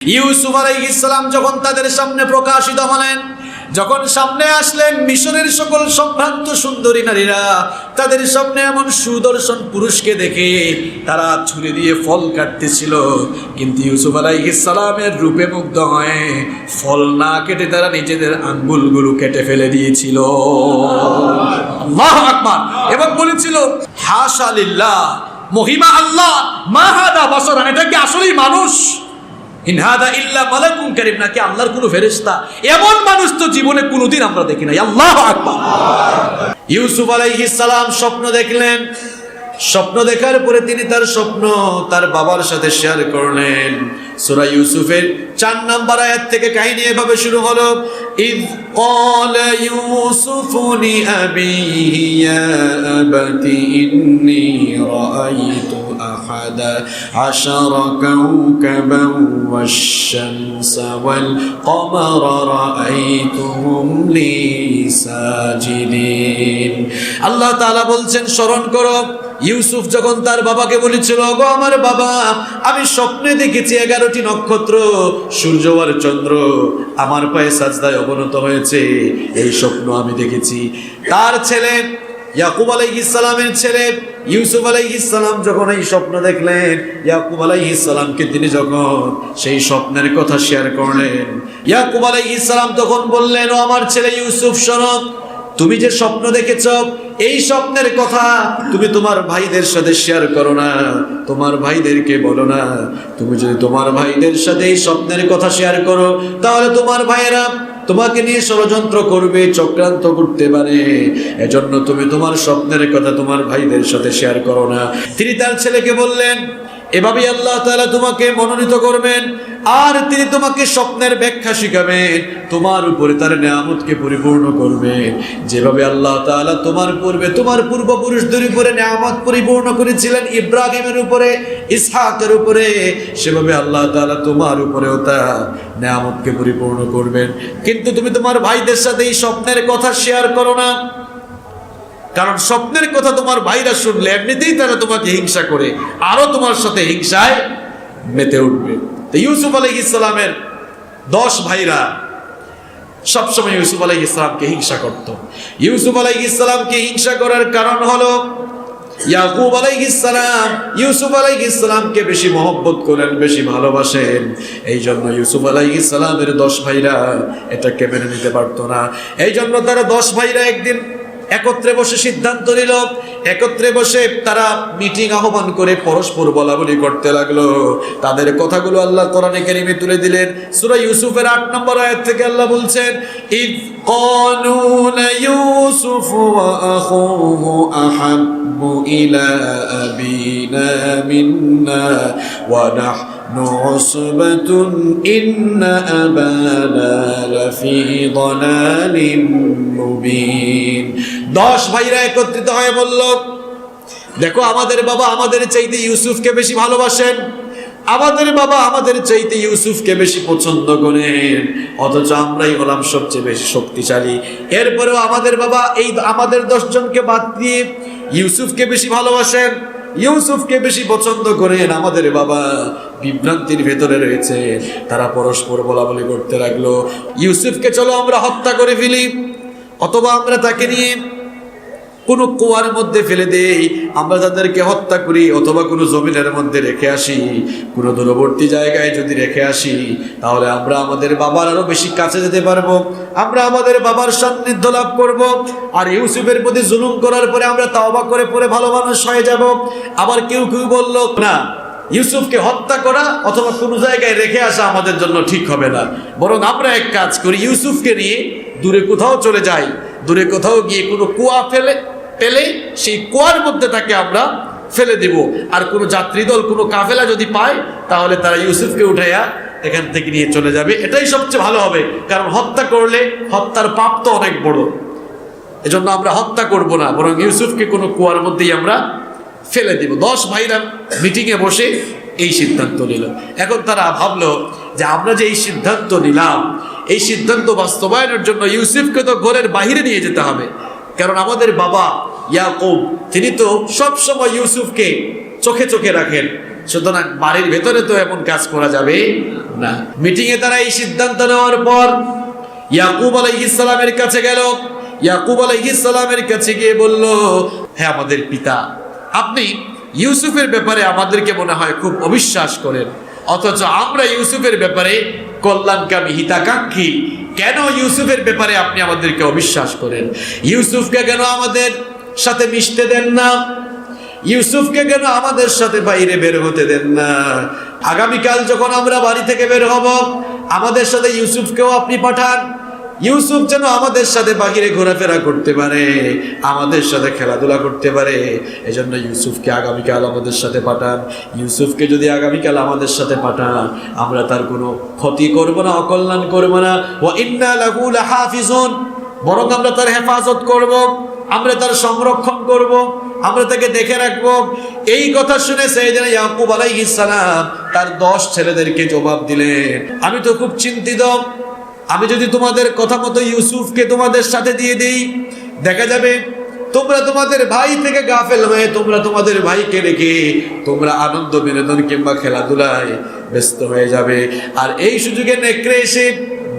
ইউসুফ আলাইহিস সালাম যখন তাদের সামনে প্রকাশিত হলেন, যখন সামনে আসলেন, মিশরের সকল সম্ভ্রান্ত সুন্দরী নারীরা তাদের সামনে এমন সুদর্শন পুরুষকে দেখে তারা ছুরি দিয়ে ফল কাটতেছিল, কিন্তু ইউসুফ আলাইহিস সালামের রূপে মুগ্ধ হয়ে ফল না কেটে তারা নিজেদের আঙ্গুলগুলো কেটে ফেলে দিয়েছিল। আল্লাহু আকবার। এবং বলেছিল, হাশা লিল্লাহ, মহিমা আল্লাহ, মা হাদা বাশারান, এটা কি আসলেই মানুষ? ইন হাদা ইল্লা মালাকুন কারীম, নাকি আল্লাহর কোনো ফেরেশতা? এমন মানুষ তো জীবনে কোনোদিন আমরা দেখি নাই। আল্লাহু আকবার। ইউসুফ আলাইহিস সালাম স্বপ্ন দেখলেন। স্বপ্ন দেখার পরে তিনি তার স্বপ্ন তার বাবার সাথে শেয়ার করলেন। সূরা ইউসুফের 4 নম্বর আয়াত থেকে কাহিনী এভাবে শুরু হলো, ইয ক্বালা ইউসুফু লিআবিহি ইয়া আবাতি ইন্নী রাআইতু আহাদা আশারা কাওকাবান ওয়াশ-শামসা ওয়াল কমারা রাআইতুহুম লি সাজিদিন। আল্লাহ তাআলা বলছেন, স্মরণ করো ইউসুফ যখন তার বাবাকে বলেছিল, গো আমার বাবা, আমি স্বপ্নে দেখেছি 11টি নক্ষত্র, সূর্য আর চন্দ্র আমার পায়ে সাজদায় অবনত হয়েছে। এই স্বপ্ন আমি দেখেছি। তার ছেলে ইয়াকুব আলাইহিস সালামের ছেলে ইউসুফ আলাইহিস সালাম যখন এই স্বপ্ন দেখলেন, ইয়াকুব আলাইহিস সালামকে তিনি যখন সেই স্বপ্নের কথা শেয়ার করলেন, ইয়াকুব আলাইহিস সালাম তখন বললেন, ও আমার ছেলে ইউসুফ, শোনো, তুমি যে স্বপ্ন দেখেছ এই স্বপ্নের কথা তুমি তোমার ভাইদের সাথে শেয়ার করো না, তোমার ভাইদেরকে বলো না। তুমি যদি তোমার ভাইদের সাথে এই স্বপ্নের কথা শেয়ার করো, তাহলে তোমার ভাইয়েরা তোমাকে নিয়ে ষড়যন্ত্র করবে, চক্রান্ত করতে পারে। এজন্য তুমি তোমার স্বপ্নের কথা তোমার ভাইদের সাথে শেয়ার করো না। তিনি তার ছেলেকে বললেন, এভাবেই আল্লাহ তাআলা তোমাকে মনোনীত করবেন, আর তিনি তোমাকে স্বপ্নের ব্যাখ্যা শিখাবেন, তোমার উপরে তার নিয়ামতকে পরিপূর্ণ করবেন। যেভাবে আল্লাহ তাআলা তোমার পূর্বে তোমার পূর্বপুরুষদের উপরে নিয়ামত পরিপূর্ণ করেছিলেন, ইব্রাহিমের উপরে, ইসহাকের উপরে, সেভাবে আল্লাহ তাআলা তোমার উপরেও তার নিয়ামতকে পরিপূর্ণ করবেন। কিন্তু তুমি তোমার ভাইদের সাথে এই স্বপ্নের কথা শেয়ার করো না, কারণ স্বপ্নের কথা তোমার ভাইরা শুনলে এমনিতেই তারা তোমাকে হিংসা করে, আরো তোমার সাথে হিংসায় মেতে উঠবে। তো ইউসুফ আলাইহিস সালামের 10 ভাইরা সবসময় ইউসুফ আলাইহিস সালামকে হিংসা করত। ইউসুফ আলাইহিস সালামকে হিংসা করার কারণ হলো, ইয়াকুব আলাইহিস সালাম ইউসুফ আলাইহিস সালামকে বেশি মহব্বত করেন, বেশি ভালোবাসেন। এই জন্য ইউসুফ আলাইহিস সালামের 10 ভাইরা এটাকে মেনে নিতে পারতো না। এই জন্য তারা 10 ভাইরা একদিন একত্রে বসে সিদ্ধান্ত নিল, একত্রে বসে তারা মিটিং আহ্বান করে পরস্পর বলা বলি করতে লাগলো। তাদের কথাগুলো আল্লাহ কোরআনে কারিমে তুলে দিলেন। সূরা ইউসুফের 8 নম্বর আয়াত থেকে আল্লাহ বলছেন, ইয ক্বালু লিইউসুফ ওয়া আখুহু আহাব্বু ইলা আবিনা মিন্না ওয়া নাহনু উসবাতুন ইন্না আবানা লাফি দালালিন মুবিন। 10 ভাইরা একত্রিত হয়ে বলল, দেখো, আমাদের বাবা আমাদের চাইতে ইউসুফকে বেশি ভালোবাসেন, আমাদের বাবা আমাদের চাইতে ইউসুফকে বেশি পছন্দ করেন, অথচ আমরাই হলাম সবচেয়ে বেশি শক্তিশালী। এরপরেও আমাদের বাবা এই আমাদের 10 জনকে বাদ দিয়ে ইউসুফকে বেশি ভালোবাসেন, ইউসুফকে বেশি পছন্দ করেন। আমাদের বাবা বিভ্রান্তির ভেতরে রয়েছে। তারা পরস্পর বলা বলি করতে লাগলো, ইউসুফকে চলো আমরা হত্যা করে ফেলি, অথবা আমরা তাকে নিয়ে কোনো কুয়ার মধ্যে ফেলে দেই, আমরা তাদেরকে হত্যা করি, অথবা কোনো জমিনের মধ্যে রেখে আসি, কোনো দূরবর্তী জায়গায় যদি রেখে আসি, তাহলে আমরা আমাদের বাবার আরো বেশি কাছে যেতে পারবো, আমরা আমাদের বাবার সান্নিধ্য লাভ করব। আর ইউসুফের প্রতি জুলুম করার পরে আমরা তাওবা করে পরে ভালো মানুষ হয়ে যাব। আবার কেউ কেউ বলল, না, ইউসুফকে হত্যা করা অথবা কোনো জায়গায় রেখে আসা আমাদের জন্য ঠিক হবে না, বরং আমরা এক কাজ করি, ইউসুফকে নিয়ে দূরে কোথাও চলে যাই, দূরে কোথাও গিয়ে কোনো কুয়া পেলে সেই কুয়ার মধ্যে তাকে আমরা ফেলে দিব। আর কোনো যাত্রী দল, কোনো কাফেলা যদি পায়, তাহলে তারা ইউসুফকে উঠাইয়া এখান থেকে নিয়ে চলে যাবে। এটাই সবচেয়ে ভালো হবে, কারণ হত্যা করলে হত্যার পাপ তো অনেক বড়। এজন্য আমরা হত্যা করব না, বরং ইউসুফকে কোনো কুয়ার মধ্যেই আমরা ফেলে দিব। 10 ভাইরা মিটিংয়ে বসে এই সিদ্ধান্ত নিল। এখন তারা ভাবলো যে আমরা যে এই সিদ্ধান্ত নিলাম, এই সিদ্ধান্ত বাস্তবায়নের জন্য ইউসুফকে তো ঘরের বাহিরে নিয়ে যেতে হবে, কারণ আমাদের বাবা ইয়াকুব তিনি তো সব সময় ইউসুফকে চোখে চোখে রাখেন, সুতরাং বাড়ির ভেতরে তো এমন কাজ করা যাবে না। মিটিং এ তারা এই সিদ্ধান্ত নেওয়ার পর ইয়াকুব আলাইহিস সালামের কাছে গেল। ইয়াকুব আলাইহিস সালামের কাছে গিয়ে বলল, হ্যাঁ আমাদের পিতা, আপনি ইউসুফের ব্যাপারে আমাদেরকে মনে হয় খুব অবিশ্বাস করেন, অথচ আমরা ইউসুফের ব্যাপারে কল্যাণকামী হিতাকাঙ্ক্ষী। কেন ইউসুফের ব্যাপারে আপনি আমাদেরকে অবিশ্বাস করেন? ইউসুফকে কেন আমাদের সাথে মিশতে দেন না? ইউসুফকে কেন আমাদের সাথে বাইরে বের হতে দেন না? আগামীকাল যখন আমরা বাড়ি থেকে বের হব, আমাদের সাথে ইউসুফকেও আপনি পাঠান। ইউসুফ যেন আমাদের সাথে বাহিরে ঘোরাফেরা করতে পারে, আমাদের সাথে খেলাধুলা করতে পারে। এজন্য ইউসুফকে আগামীকাল আমাদের সাথে পাঠান। ইউসুফকে যদি আগামীকাল আমাদের সাথে পাঠান, আমরা তার কোনো ক্ষতি করব না, অকল্যাণ করব না। ওয়া ইন্না লাহু লাহাফিজুন, বরং আমরা তার হেফাজত করব, আমরা তার সংরক্ষণ করব, আমরা তাকে দেখে রাখবো। এই কথা শুনে সাইয়েদনা ইয়াকুব আলাইহিস সালাম তার 10 ছেলেদেরকে জবাব দিলেন, আমি তো খুব চিন্তিত। আমি যদি তোমাদের কথা মতো ইউসুফকে তোমাদের সাথে দিয়ে দিই, দেখা যাবে তোমরা তোমাদের ভাই থেকে গাফেল হয়ে তোমরা তোমাদের ভাইকে রেখে তোমরা আনন্দ বিনোদন কিংবা খেলাধুলায় ব্যস্ত হয়ে যাবে। আর এই সুযোগে নেকড়ে এসে,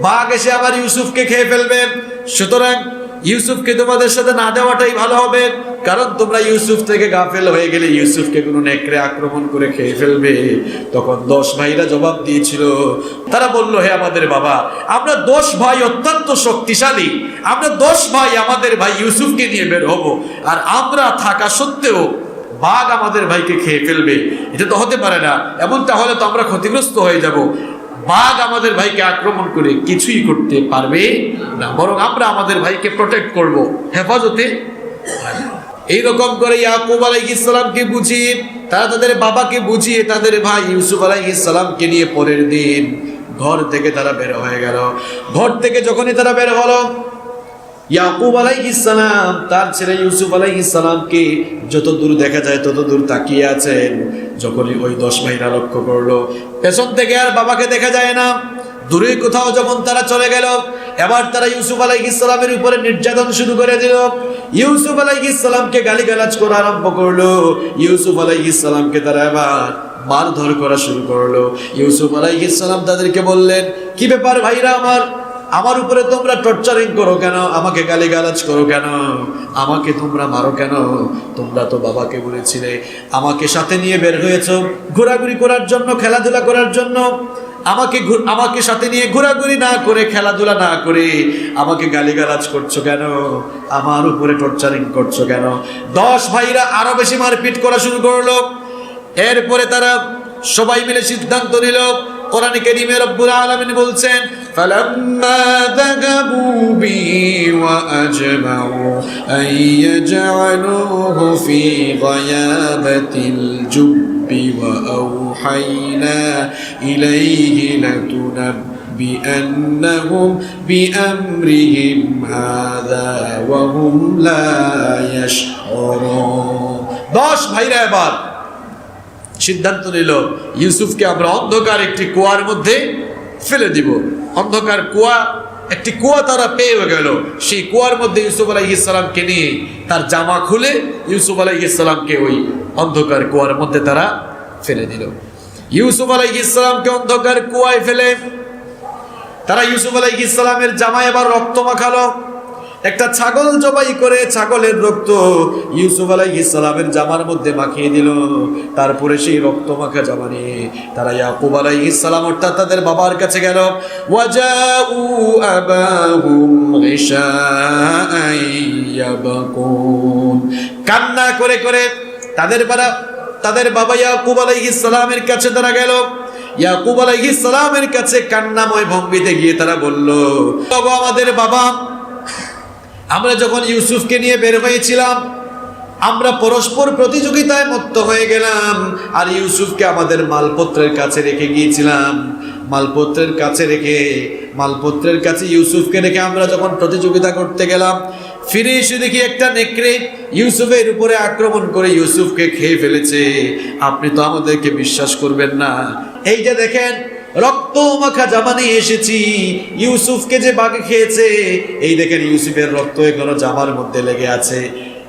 বাঘ এসে আবার ইউসুফকে খেয়ে ফেলবে। সুতরাং ইউসুফকে তোমাদের সাথে না দেওয়াটাই ভালো হবে, কারণ তোমরা ইউসুফ থেকে গাফেল হয়ে গেলে ইউসুফকে কোনো নেকড়ে আক্রমণ করে খেয়ে ফেলবে। তখন 10 ভাইরা জবাব দিয়েছিল, তারা বলল, হে আমাদের বাবা, আমরা 10 ভাই অত্যন্ত শক্তিশালী, আমরা 10 ভাই আমাদের ভাই ইউসুফকে নিয়ে বের হব, আর আমরা থাকা সত্ত্বেও বাঘ আমাদের ভাইকে খেয়ে ফেলবে, এটা তো হতে পারে না। এমনটা হলে তো আমরা ক্ষতিগ্রস্ত হয়ে যাব। বাঘ আমাদের ভাইকে আক্রমণ করে কিছুই করতে পারবে না, বরং আমরা আমাদের ভাইকে প্রোটেক্ট করব, হেফাজতে। এইরকম করে ইয়াকুব আলাইহিস সালামকে বুঝিয়ে, তারা তাদের বাবাকে বুঝিয়ে তাদের ভাই ইউসুফ আলাইহিস সালামকে নিয়ে পরের দিন ঘর থেকে তারা বের হয়ে গেল। ঘর থেকে যখনই তারা বের হলো, ইয়াকুব আলাইহিস সালাম তার ছেলে ইউসুফ আলাইহিস সালামকে যত দূর দেখা যায় তত দূর তাকিয়ে আছেন। যখনই ওই 10 ভাইরা লক্ষ্য করলো, পেছন থেকে আর বাবাকে দেখা যায় না। দূরে কোথাও যখন তারা চলে গেল, এবার তারা ইউসুফ আলাইহিস সালামের উপরে নির্যাতন শুরু করে দিল। ইউসুফ আলাইহিস সালামকে গালিগালাজ করা আরম্ভ করলো। ইউসুফ আলাইহিস সালামকে তারা এবার মারধর করা শুরু করলো। ইউসুফ আলাইহিস সালাম তাদেরকে বললেন, কি ব্যাপার ভাইরা আমার উপরে তোমরা টর্চারিং করো কেন? আমাকে গালিগালাজ করো কেন? আমাকে তোমরা মারো কেন? তোমরা তো বাবাকে বলেছিলে আমাকে সাথে নিয়ে বের হয়েছো ঘোরাঘুরি করার জন্য, খেলাধুলা করার জন্য। আমাকে সাথে নিয়ে ঘোরাঘুরি না করে, খেলাধুলা না করে আমাকে গালিগালাজ করছো কেন? আমার উপরে টর্চারিং করছো কেন? 10 ভাইরা আরো বেশি মারপিট করা শুরু করলো। এরপরে তারা সবাই মিলে সিদ্ধান্ত নিল, কোরআনে কারীমে রব্বুল আলামিন বলছেন, ফালাম্মা যাগাবু বিহি ওয়া আজমাউ আন ইয়াজআলুহু ফি গায়াবাতিল জুব্বি ওয়া আওহাইনা ইলাইহি লাতুনাব্বিআন্নাহুম বিআমরিহিম হাযা ওয়া হুম লা ইয়াশউরুন। 10 ভাইরা এবার সিদ্ধান্ত নিল, ইউসুফকে আমরা অন্ধকার একটি কুয়ার মধ্যে ফেলে দিব। অন্ধকার কুয়া, একটি কুয়া তারা পেয়ে গেল। সেই কুয়ার মধ্যে ইউসুফ আলাইহিস সালামকে নিয়ে তার জামা খুলে ইউসুফ আলাইহিস সালামকে ওই অন্ধকার কুয়ার মধ্যে তারা ফেলে দিল। ইউসুফ আলাইহিস সালামকে অন্ধকার কুয়ায় ফেলে তারা ইউসুফ আলাইহিস সালামের জামায় এবার রক্ত মাখালো। একটা ছাগল জবাই করে ছাগলের রক্ত ইউসুফ আলাইহিস সালামের জামার মধ্যে মাখিয়ে দিল। তারপরে সেই রক্ত মাখা জামা নিয়ে তারা ইয়াকুব আলাইহিস সালাম অর্থাৎ তাদের বাবার কাছে গেল। ওয়াজাউ আবাহুম ইশাআন ইয়াবকুন, কান্না করে করে তাদের বাবা ইয়াকুব আলাইহিস সালামের কাছে তারা গেল। ইয়াকুব আলাইহিস সালামের কাছে কান্নাময় ভঙ্গিতে গিয়ে তারা বলল, ওগো আমাদের বাবা, আমরা যখন ইউসুফকে নিয়ে বের হয়েছিলাম, আমরা পরস্পর প্রতিযোগিতায় মত্ত হয়ে গেলাম, আর ইউসুফকে আমাদের মালপত্রের কাছে রেখে গিয়েছিলাম। মালপত্রের কাছে ইউসুফকে রেখে আমরা যখন প্রতিযোগিতা করতে গেলাম, ফিরে এসে দেখি একটা নেকড়ে ইউসুফের উপরে আক্রমণ করে ইউসুফকে খেয়ে ফেলেছে। আপনি তো আমাদেরকে বিশ্বাস করবেন না, এই যে দেখেন রক্ত মাখা জামা নিয়ে এসেছি, ইউসুফকে যে বাঘে খেয়েছে, এই দেখেন ইউসুফের রক্ত এখনো জামার মধ্যে লেগে আছে।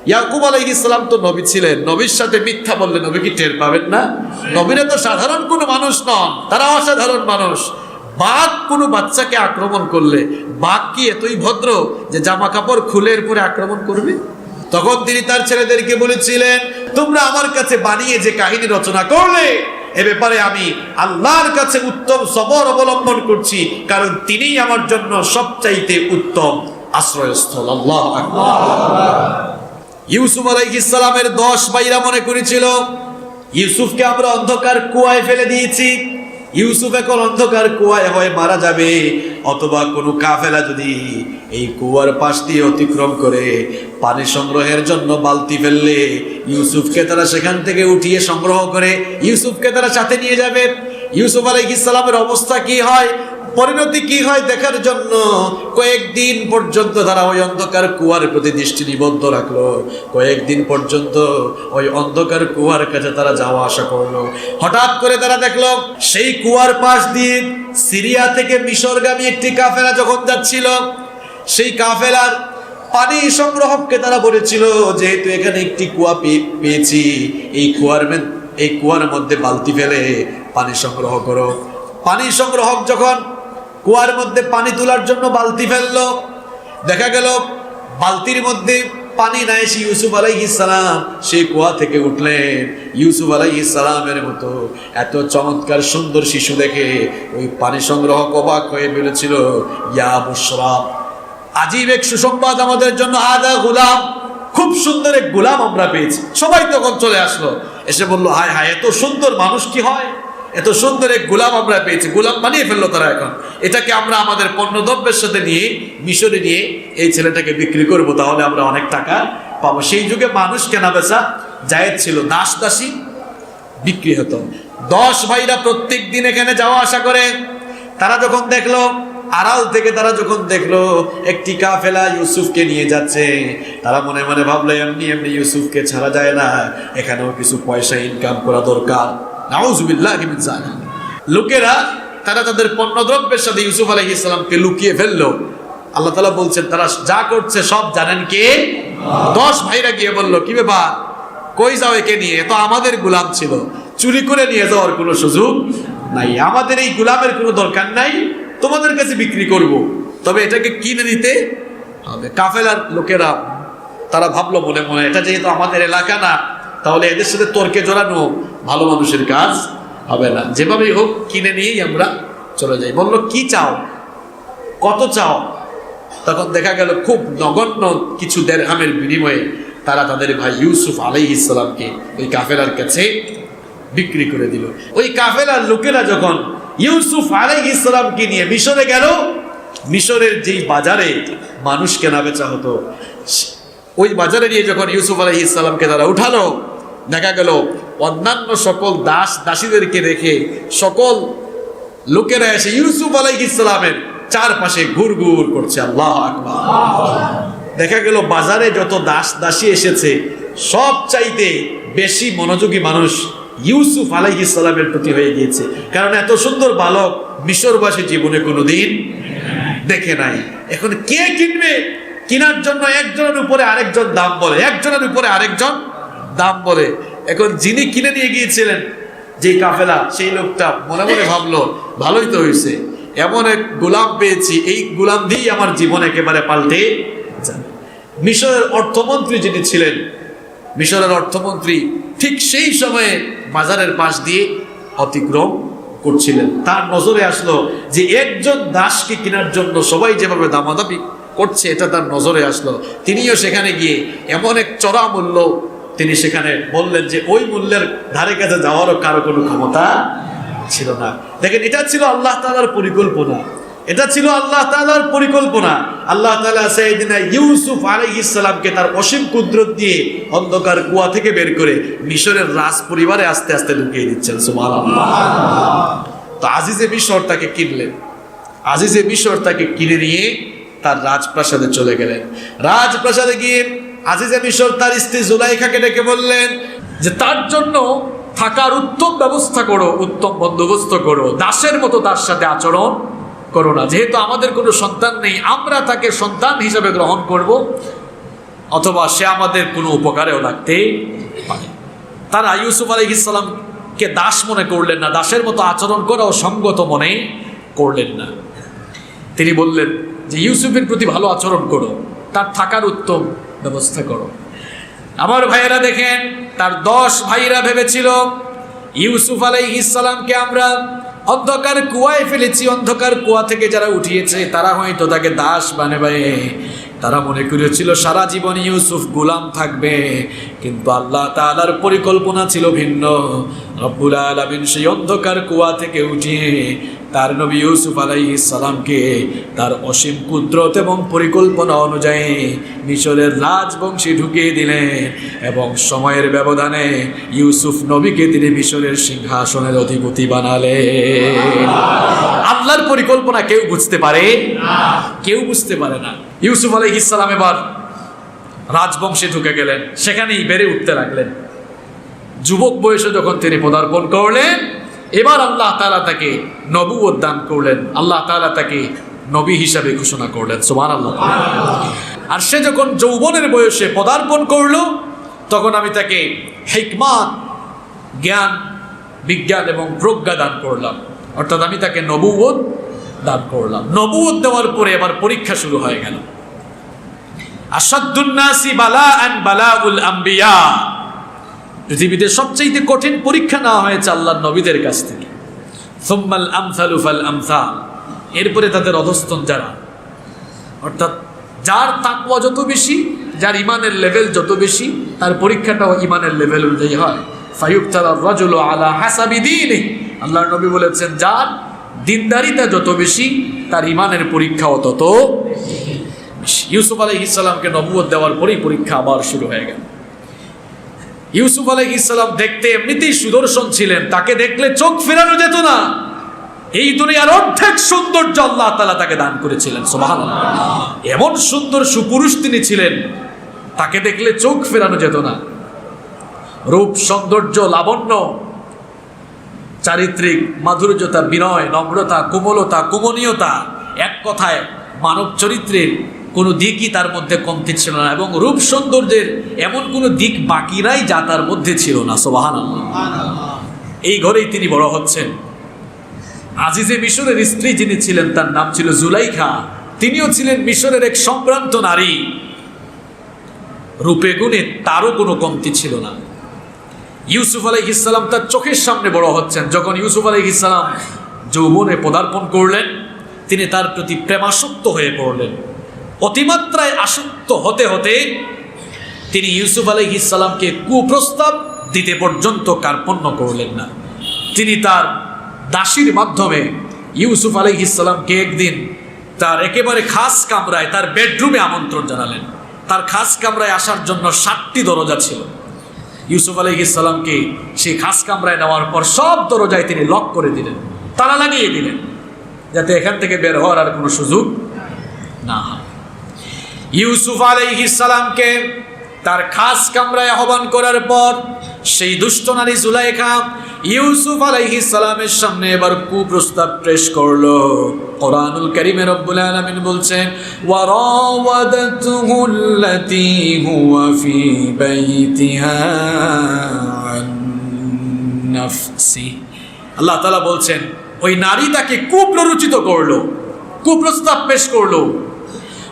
ইয়াকুব আলাইহিস সালাম তো নবী ছিলেন, নবীর সাথে মিথ্যা বললে নবী কি টের পাবেন না? নবীরা তো সাধারণ কোনো মানুষ নন, তারা অসাধারণ মানুষ। বাঘ কোনো বাচ্চাকে আক্রমণ করলে বাঘ কি এতই ভদ্র যে জামা কাপড় খুলে এরপরে আক্রমণ করবে? তখন তিনি তার ছেলেদেরকে বলেছিলেন, তোমরা আমার কাছে বানিয়ে যে কাহিনী রচনা করলে, এ ব্যাপারে আমি আল্লাহর কাছে উত্তম সবর অবলম্বন করছি, কারণ তিনিই আমার জন্য সবচাইতে উত্তম আশ্রয়স্থল। আল্লাহু আকবার। ইউসুফ আলাইহিস সালামের 10 ভাইরা মনে করেছিল ইউসুফকে আমরা অন্ধকার কুয়ায় ফেলে দিয়েছি, ইউসুফ এখন অন্ধকার কুয়ায় হয়ে মারা যাবে, অথবা কোনো কাফেলা যদি এই কুয়ার পাশ দিয়ে অতিক্রম করে পানি সংগ্রহের জন্য বালতি ফেললে ইউসুফকে তারা সেখান থেকে উঠিয়ে সংগ্রহ করে ইউসুফকে তারা সাথে নিয়ে যাবে। ইউসুফ আলাইহিস সালামের অবস্থা কি হয়, পরিণতি কি হয় দেখার জন্য কয়েকদিন পর্যন্ত তারা ওই অন্ধকার কুয়ার প্রতি দৃষ্টি নিবদ্ধ রাখলো। কয়েকদিন পর্যন্ত ওই অন্ধকার কুয়ার কাছে তারা যাওয়া আসা করলো। হঠাৎ করে তারা দেখলো সেই কুয়ার পাশ দিয়ে সিরিয়া থেকে মিশরগামী একটি কাফেলা যখন যাচ্ছিল, সেই কাফেলার পানি সংগ্রহকে তারা বলেছিল, যেহেতু এখানে একটি কুয়া পেয়েছি, এই কুয়ার মধ্যে বালতি ফেলে পানি সংগ্রহ করো। পানি সংগ্রহক যখন কুয়ার মধ্যে পানি তোলার জন্য বালতি ফেললো, দেখা গেল বালতির মধ্যে পানি নাই। ইউসুফ আলাইহিস সালাম সেই কুয়া থেকে উঠলেন। ইউসুফ আলাইহিস সালামের মতো এত চমৎকার সুন্দর শিশু দেখে ওই পানি সংগ্রহক অবাক হয়ে বলেছিল, ইয়া বুশরা, আজীব এক সুসংবাদ আমাদের জন্য, আদা গোলাম, খুব সুন্দর এক গোলাম আমরা পেয়েছি। সবাই তখন চলে আসলো, এসে বলল, হায় হায়, এত সুন্দর মানুষ কি হয়, এত সুন্দর এক গোলাম আমরা পেয়েছি। গোলাম বানিয়ে ফেললো তারা। এখন এটাকে আমরা আমাদের পণ্যদ্রব্যের সাথে নিয়ে মিশরে নিয়ে এই ছেলেটাকে বিক্রি করবো, তাহলে আমরা অনেক টাকা পাবো। সেই যুগে মানুষ কেনা বেচা জায়েজ ছিল, দাস দাসী বিক্রি হতো। 10 ভাইরা প্রত্যেক দিন এখানে যাওয়া আসা করে। তারা যখন দেখলো, আড়াল থেকে তারা যখন দেখলো একটি কাফেলা ইউসুফকে নিয়ে যাচ্ছে, তারা মনে মনে ভাবলো, এমনি এমনি ইউসুফকে ছাড়া যায় না, এখানেও কিছু পয়সা ইনকাম করা দরকার। নাউযুবিল্লাহি মিন যালিক। লোকেরা তারা তাদের পণ্যদ্রব্যের সাথে ইউসুফ আলাইহিস সালামকে লুকিয়ে ফেললো। আল্লাহ তাআলা বলছেন, তারা যা করছে সব জানেন কে? 10 ভাইরা গিয়ে বলল, কি ব্যাপার, কই যাও একে নিয়ে? তো আমাদের গোলাম ছিল, চুরি করে নিয়ে যাওয়ার কোনো সুযোগ নাই, আমাদের এই গোলামের কোনো দরকার নাই, তোমাদের কাছে বিক্রি করব, তবে এটাকে কিনে নিতে হবে। কাফেলার লোকেরা তারা ভাবলো মনে মনে, এটা যেহেতু আমাদের এলাকা না, তাহলে এদের সাথে তর্কে জড়ানো ভালো মানুষের কাজ হবে না, যেভাবেই হোক কিনে নিয়েই আমরা চলে যাই। বলল, কি চাও, কত চাও? তখন দেখা গেল খুব নগণ্য কিছু দেরহামের বিনিময়ে তারা তাদের ভাই ইউসুফ আলাইহিস সালামকে ওই কাফেলার কাছে বিক্রি করে দিল। ওই কাফেলার লোকেরা যখন ইউসুফ আলাইহিস সালামকে নিয়ে মিশরে গেল, মিশরের যেই বাজারে মানুষ কেনা বেচা হতো, ওই বাজারে নিয়ে যখন ইউসুফ আলাইহিস সালামকে তারা উঠালো, দেখা গেল অন্যান্য সকল দাস দাসীদেরকে রেখে সকল লোকেরা এসে ইউসুফ আলাইহিস সালামের চারপাশে ঘুরঘুর করছে। আল্লাহু আকবার। দেখা গেল বাজারে যত দাস দাসী এসেছে, সব চাইতে বেশি মনোযোগী মানুষ ইউসুফ আলাইহিস সালামের প্রতি হয়ে গিয়েছে, কারণ এত সুন্দর বালক মিশরবাসী জীবনে কোনোদিন দেখে নাই। এখন কে কিনবে? কেনার জন্য একজনের উপরে আরেকজন দাম বলে, একজনের উপরে আরেকজন দাম বলে। এখন যিনি কিনে নিয়ে গিয়েছিলেন যে কাফেলা, সেই লোকটা মনে মনে ভাবলো, ভালোই তো হয়েছে, এমন এক গোলাম পেয়েছি, এই গোলাম দিয়েই আমার জীবন একেবারে পাল্টে যাবে। মিশরের অর্থমন্ত্রী যিনি ছিলেন, মিশরের অর্থমন্ত্রী ঠিক সেই সময়ে বাজারের পাশ দিয়ে অতিক্রম করছিলেন। তার নজরে আসলো যে একজন দাসকে কেনার জন্য সবাই যেভাবে দামাদামি করছে, এটা তার নজরে আসলো। তিনিও সেখানে গিয়ে এমন এক চড়া মূল্য তিনি সেখানে বললেন যে ওই মূল্যের ধারে কাছে যাওয়ারও কারো কোনো ক্ষমতা ছিল না। দেখেন, এটা ছিল আল্লাহ তাআলার পরিকল্পনা, এটা ছিল আল্লাহ তাআলার পরিকল্পনা। আল্লাহ তাআলা সাইয়েদনা ইউসুফ আলাইহিস সালামকে তার অসীম কুদরত দিয়ে অন্ধকার কুয়া থেকে বের করে মিশরের রাজ পরিবারে আস্তে আস্তে ঢুকিয়ে দিচ্ছেন। সুবহানাল্লাহ। তো আজিজে মিশর তাকে কিনলেন, আজিজে মিশর তাকে কিনে নিয়ে তার রাজপ্রাসাদে চলে গেলেন। রাজপ্রাসাদে গিয়ে আজিজে মিশর তার স্ত্রী জুলাইখাকে ডেকে বললেন যে তার জন্য থাকার উত্তম ব্যবস্থা করো, উত্তম বন্দোবস্ত করো, দাসের মতো তার সাথে আচরণ করো না। যেহেতু আমাদের কোনো সন্তান নেই, আমরা তাকে সন্তান হিসেবে গ্রহণ করব। অথবা সে আমাদের কোনো উপকারেও লাগতে পারে। তারা ইউসুফ আলাইহিস সালামকে দাস মনে করলেন না, দাসের মতো আচরণ করাও সঙ্গত মনে করলেন না। তিনি বললেন যে ইউসুফের প্রতি ভালো আচরণ করো, তার থাকার উত্তম ব্যবস্থা করো। আমার ভাইয়েরা দেখেন, তার 10 ভাইরা ভেবেছিল ইউসুফ আলাইহিস সালামকে আমরা অন্ধকার কুয়ায় ফেলেছি, অন্ধকার কুয়া থেকে যারা উঠিয়েছে তারা হয়তো তাকে দাস বানাবে। তারা মনে করেছিল সারা জীবন ইউসুফ গোলাম থাকবে, কিন্তু আল্লাহ তাআলার পরিকল্পনা ছিল ভিন্ন। রব্বুল আলামিন সেই অন্ধকার কুয়া থেকে উঠিয়ে তার নবী ইউসুফ আলাইহিস সালামকে তার অসীম কুদরত এবং পরিকল্পনা অনুযায়ী মিশরের রাজবংশে ঢুকিয়ে দিলেন, এবং সময়ের ব্যবধানে ইউসুফ নবীকে তিনি মিশরের সিংহাসনের অধিপতি বানালেন। আল্লাহর পরিকল্পনা কেউ বুঝতে পারে না, কেউ বুঝতে পারে না। ইউসুফ আলাইহিস সালাম এবার রাজবংশে ঢুকে গেলেন, সেখানেই বেড়ে উঠতে লাগলেন। যুবক বয়সে যখন তিনি পদার্পণ করলেন, এবার আল্লাহ তাআলা তাকে নবুয়ত দান করলেন, আল্লাহ তাআলা তাকে নবী হিসাবে ঘোষণা করলেন। সুবহানাল্লাহ। আর সে যখন যৌবনের বয়সে পদার্পণ করলো, তখন আমি তাকে হিকমত, জ্ঞান, বিজ্ঞান এবং প্রজ্ঞা দান করলাম, অর্থাৎ আমি তাকে নবুয়ত দান করলাম। নবুয়ত দেওয়ার পরে এবার পরীক্ষা শুরু হয়ে গেল। আসাদুন নাসি বালাআন বালাউল আম্বিয়া, পৃথিবীতে সবচেয়ে কঠিন পরীক্ষা নেওয়া হয়েছে আল্লাহর নবীদের কাছ থেকে। সুম্মাল আমসালু ফাল আমসাল, এরপরে তাদের অধস্তন যারা, অর্থাৎ যার তাকওয়া যত বেশি, যার ইমানের লেভেল যত বেশি, তার পরীক্ষাটাও ইমানের লেভেল অনুযায়ী হয়। ফায়ুবতালার রাজুলু আলা হাসাবি দীনিহি, আল্লাহর নবী বলেছেন যার দিনদারিতা যত বেশি, তার ইমানের পরীক্ষাও তত বেশি। ইউসুফ আলাইহিস সালামকে নবুয়ত দেওয়ার পরেই পরীক্ষা আবার শুরু হয়ে গেল। ইউসুফ আলাইহিস সালাম দেখতে এমনিতেই সুদর্শন ছিলেন, তাকে দেখলে চোখ ফেরানো যেত না। এই দুনিয়ার অর্ধেক সৌন্দর্য আল্লাহ তাআলা তাকে দান করেছিলেন। সুবহানাল্লাহ। এমন সুন্দর সুপুরুষ তিনি ছিলেন, তাকে দেখলে চোখ ফেরানো যেত না। রূপ, সৌন্দর্য, লাবণ্য, চারিত্রিক মাধুর্যতা, বিনয়, নম্রতা, কোমলতা, কোমনীয়তা, এক কথায় মানব চরিত্রের কোনো দিকই তার মধ্যে কমতি ছিল না, এবং রূপ সৌন্দর্যের এমন কোনো দিক বাকি নাই যা তার মধ্যে ছিল না। সুবহানাল্লাহ। এই ঘরেই তিনি বড় হচ্ছেন। আজিজে মিশরের স্ত্রী যিনি ছিলেন, তার নাম ছিল জুলাইখা, তিনিও ছিলেন মিশরের এক সম্ভ্রান্ত নারী। রূপে গুণে তারও কোনো কমতি ছিল না। ইউসুফ আলাইহিস সালাম তার চোখের সামনে বড় হচ্ছেন। যখন ইউসুফ আলাইহিস সালাম যৌবনে পদার্পণ করলেন, তিনি তার প্রতি প্রেমাসক্ত হয়ে পড়লেন। অতিমাত্রায় আসক্ত হতে হতে তিনি ইউসুফ আলাইহিস সালামকে কুপ্রস্তাব দিতে পর্যন্ত কার্পণ্য করলেন না। তিনি তার দাসীর মাধ্যমে ইউসুফ আলাইহিস সালামকে একদিন তার একেবারে খাস কামরায়, তার বেডরুমে আমন্ত্রণ জানালেন। তার খাস কামরায় আসার জন্য 7টি দরজা ছিল। ইউসুফ আলাইহিস সালামকে সেই খাস কামরায় নেওয়ার পর সব দরজায় তিনি লক করে দিলেন, তালা লাগিয়ে দিলেন, যাতে এখান থেকে বের হওয়ার আর কোনো সুযোগ না হয়। ইউসুফ আলাইহিস সালামকে তার খাস কামরায় আহ্বান করার পর সেই দুষ্ট নারী জুলাইখা ইউসুফ আলাইহিস সালামের সামনে এবার কুপ্রস্তাব পেশ করলো। কোরআনুল কারীমে রব্বুল আলামিন বলছেন, ওয়া রাওয়াদাতুহু আল্লাতী হুয়া ফী বাইতিহা আন নাফসি। আল্লাহ তাআলা বলছেন, ওই নারী তাকে কুপ্ররোচিত করলো, কুপ্রস্তাব পেশ করলো।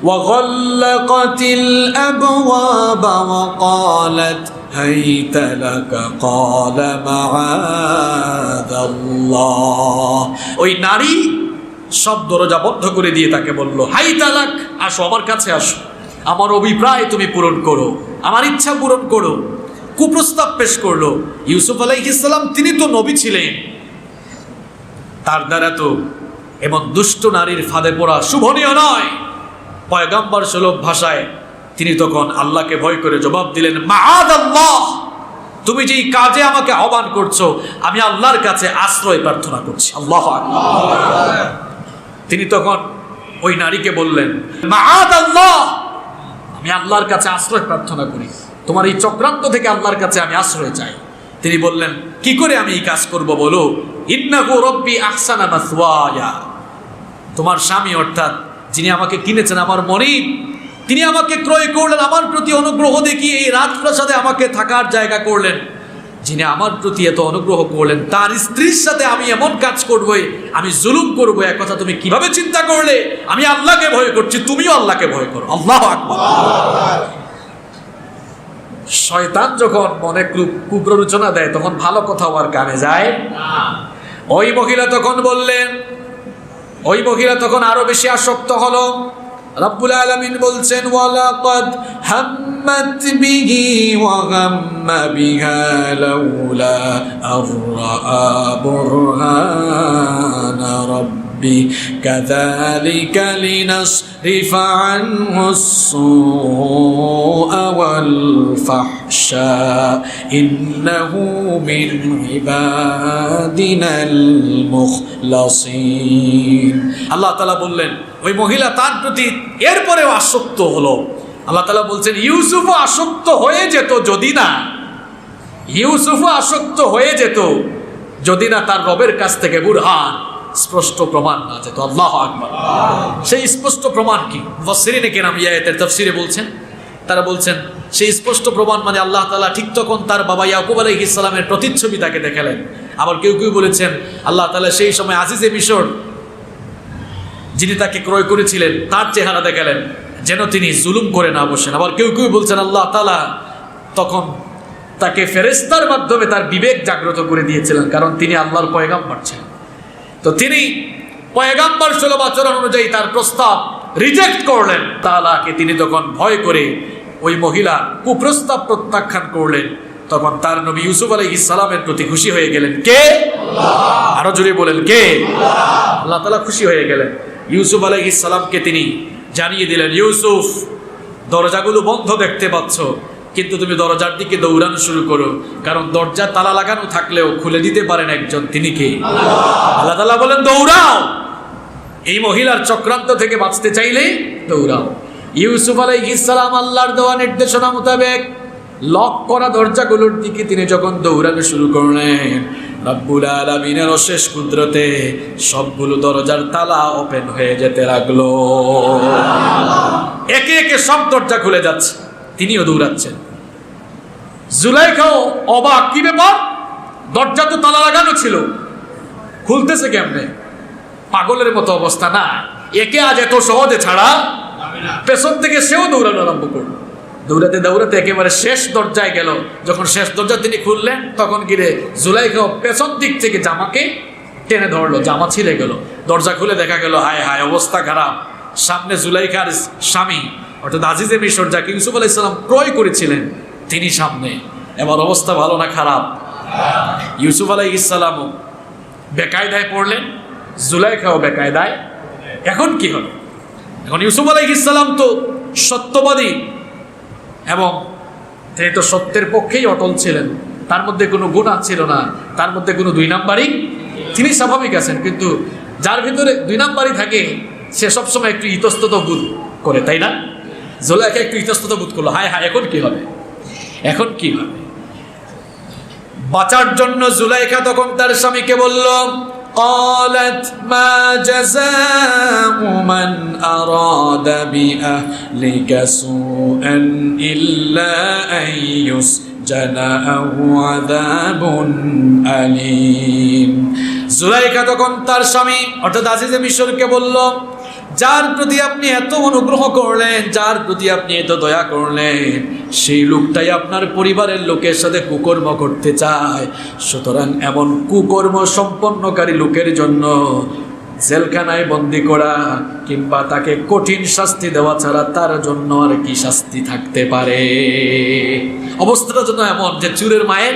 وغلقت الأبواب وقالت هيت لك قال معاذ الله। ওই নারী সব দরজা বন্ধ করে দিয়ে তাকে বলল, হাইতা লাক, আসো আমার কাছে আসো, আমার অভিপ্রায় তুমি পূরণ করো, আমার ইচ্ছা পূরণ করো। কুপ্রস্তাব পেশ করলো। ইউসুফ আলাইহিস সালাম তিনি তো নবী ছিলেন, তার দ্বারা তো এমন দুষ্ট নারীর ফাঁদে পড়া শুভনীয় নয়। পয়গম্বর সুলভ ভাষায় তিনি তখন আল্লাহকে ভয় করে জবাব দিলেন, মাআদাল্লাহ, তুমি যেই কাজে আমাকে আহ্বান করছো, আমি আল্লাহর কাছে আশ্রয় প্রার্থনা করছি। আল্লাহু আকবার। তিনি তখন ওই নারীকে বললেন, মাআদাল্লাহ, আমি আল্লাহর কাছে আশ্রয় প্রার্থনা করি, তোমার এই চক্রান্ত থেকে আল্লাহর কাছে আমি আশ্রয় চাই। তিনি বললেন, কি করে আমি এই কাজ করব বলো? ইন্নাহু রাব্বি আহসানা মাসওয়ায়া, তোমার স্বামী অর্থাৎ যিনি আমাকে কিনেছেন, আমার মনিব, তিনি আমাকে ক্রয় করলেন, আমার প্রতি অনুগ্রহ দেখিয়ে এই রাজপ্রাসাদে আমাকে থাকার জায়গা করলেন। যিনি আমার প্রতি এত অনুগ্রহ করলেন, তার স্ত্রীর সাথে আমি এমন কাজ করবো, আমি জুলুম করবো, এক কথা তুমি কিভাবে চিন্তা করলে? আমি আল্লাহকে ভয় করছি, তুমিও আল্লাহকে ভয় করো। আল্লাহু আকবার। শয়তান যখন মনে কুপ্ররোচনা দেয় তখন ভালো কথা আর কানে যায়। ওই মহিলা তখন আরো বেশি আসক্ত হলো। রব্বুল আলামিন বলছেন, ওয়ালাকাদ হাম্মাত বিহি ওয়া গাম্মা বিহা লাউলা আরআ বুরহানা রাব্বি কাযালিকা লিনাসরিফা আনহুস সুআ ওয়াল ফাহশা ইন্নাহু মিন ইবাদিনাল মুখলাসিন। আল্লাহ তাআলা বললেন, ওই মহিলা তার প্রতি এরপরেও আসক্ত হলো। আল্লাহ তাআলা বলছেন, ইউসুফও আসক্ত হয়ে যেত যদি না তার রবের কাছ থেকে বুরহান, স্পষ্ট প্রমাণ না যেত। আল্লাহু আকবার। সেই স্পষ্ট প্রমাণ কি? মুফাসসিরিনে কেরাম এই আয়াতের তাফসীরে বলছেন, তারা বলছেন সেই স্পষ্ট প্রমাণ মানে আল্লাহ তাআলা ঠিক তখন তার বাবা ইয়াকুব আলাইহিস সালামের প্রতিচ্ছবি তাকে দেখালেন। আবার কেউ কেউ বলেছেন আল্লাহ তাআলা সেই সময় আজিজে মিশর যিনি তাকে ক্রয় করেছিলেন তার চেহারা দেখালেন, যেন তিনি জুলুম করে না বসেন। আবার কেউ কেউ বলছেন আল্লাহ তাআলা তখন তাকে ফেরেশতার মাধ্যমে তার বিবেক জাগ্রত করে দিয়েছিলেন, কারণ তিনি আল্লাহর পয়গাম্বর ছিলেন। তো তিনি পয়গাম্বর সুলভ আচরণ অনুযায়ী তার প্রস্তাব রিজেক্ট করলেন। তাআলাকে তিনি তখন ভয় করে ওই মহিলা কুপ্রস্তাব প্রত্যাখ্যান করলেন। তখন তার নবী ইউসুফ আলাইহিস সালামের প্রতি খুশি হয়ে গেলেন। কে? আল্লাহ। আরো জোরে বলেন, কে? আল্লাহ তাআলা খুশি হয়ে গেলেন। ইউসুফ আলাইহিস সালামকে তিনি জানিয়ে দিলেন, ইউসুফ, দরজাগুলো বন্ধ দেখতে পাচ্ছ, কিন্তু তুমি দরজার দিকে দৌড়ানো শুরু করো, কারণ দরজা তালা লাগানো থাকলেও খুলে দিতে পারেন একজন, তিনি কে? আল্লাহ তাআলা বলেন, দৌড়াও। এই মহিলার চক্রান্ত থেকে বাঁচতে চাইলে দৌড়াও। ইউসুফ আলাইহিস সালাম আল্লাহর দেওয়া নির্দেশনা মোতাবেক লক করা দরজাগুলোর দিকে তিনি যখন দৌড়ানো শুরু করলেন, রব্বুল আলামিনের অশেষ কুদরতে সবগুলো দরজার তালা ওপেন হয়ে যেতে লাগলো। একে একে সব দরজা খুলে যাচ্ছে, তিনিও দৌড়াচ্ছেন। জুলাইখাও অবাক, কি ব্যাপার? দরজা তো তালা লাগানো ছিল, খুলতেছে কেমনে? পাগলের মতো অবস্থা না, একে আজ এত সহজে ছাড়া পেছন থেকে সেও দৌড়ানো আরম্ভ করল। দৌড়াতে দৌড়াতে একেবারে শেষ দরজায় গেল। যখন শেষ দরজা তিনি খুললেন, তখন গিয়ে জুলাইখাও পেছন দিক থেকে জামাকে টেনে ধরলো, জামা ছিঁড়ে গেল। দরজা খুলে দেখা গেল, হায় হায়, অবস্থা খারাপ। সামনে জুলাইখার স্বামী অর্থাৎ আজিজে মিশর, যাকে ইউসুফ আলাইহিস সালাম ক্রয় করেছিলেন, তিনি সামনে। এবার অবস্থা ভালো না খারাপ? ইউসুফ আলাইহিস সালামও বেকায়দায় পড়লেন, জুলাইখাও বেকায়দায়। এখন কি হলো? এখন ইউসুফ আলাইহিস সালাম তো সত্যবাদী এবং তিনি তো সত্যের পক্ষেই অটল ছিলেন, তার মধ্যে কোনো গুনাহ ছিল না, তার মধ্যে কোনো দুই নাম্বারই, তিনি স্বাভাবিক আছেন। কিন্তু যার ভিতরে দুই নাম্বারই থাকে সে সবসময় একটু ইতস্তত বোধ করে, তাই না? জুলাইখা একটু ইতস্তত বোধ করলো, হায় হায়, এখন কি হবে? এখন কি হবে? বাঁচার জন্য জুলাইখা তখন তার স্বামীকে বলল, قالت ما جزاء من أراد بأهلك سوءا إلا أن يسجن أو عذاب أليم। জুলাইখা তখন তার স্বামী অর্থাৎ আজিজে মিশরকে বলল, যার প্রতি আপনি এত অনুগ্রহ করলেন, যার প্রতি আপনি এত দয়া করলেন, সেই লোকটাই আপনার পরিবারের লোকের সাথে কুকর্ম করতে চায়। সুতরাং এমন কুকর্ম সম্পন্নকারী লোকের জন্য জেলখানায় বন্দি করা কিংবা তাকে কঠিন শাস্তি দেওয়া ছাড়া তার জন্য আর কি শাস্তি থাকতে পারে? অবস্থাটা যেন এমন যে চুরের মায়ের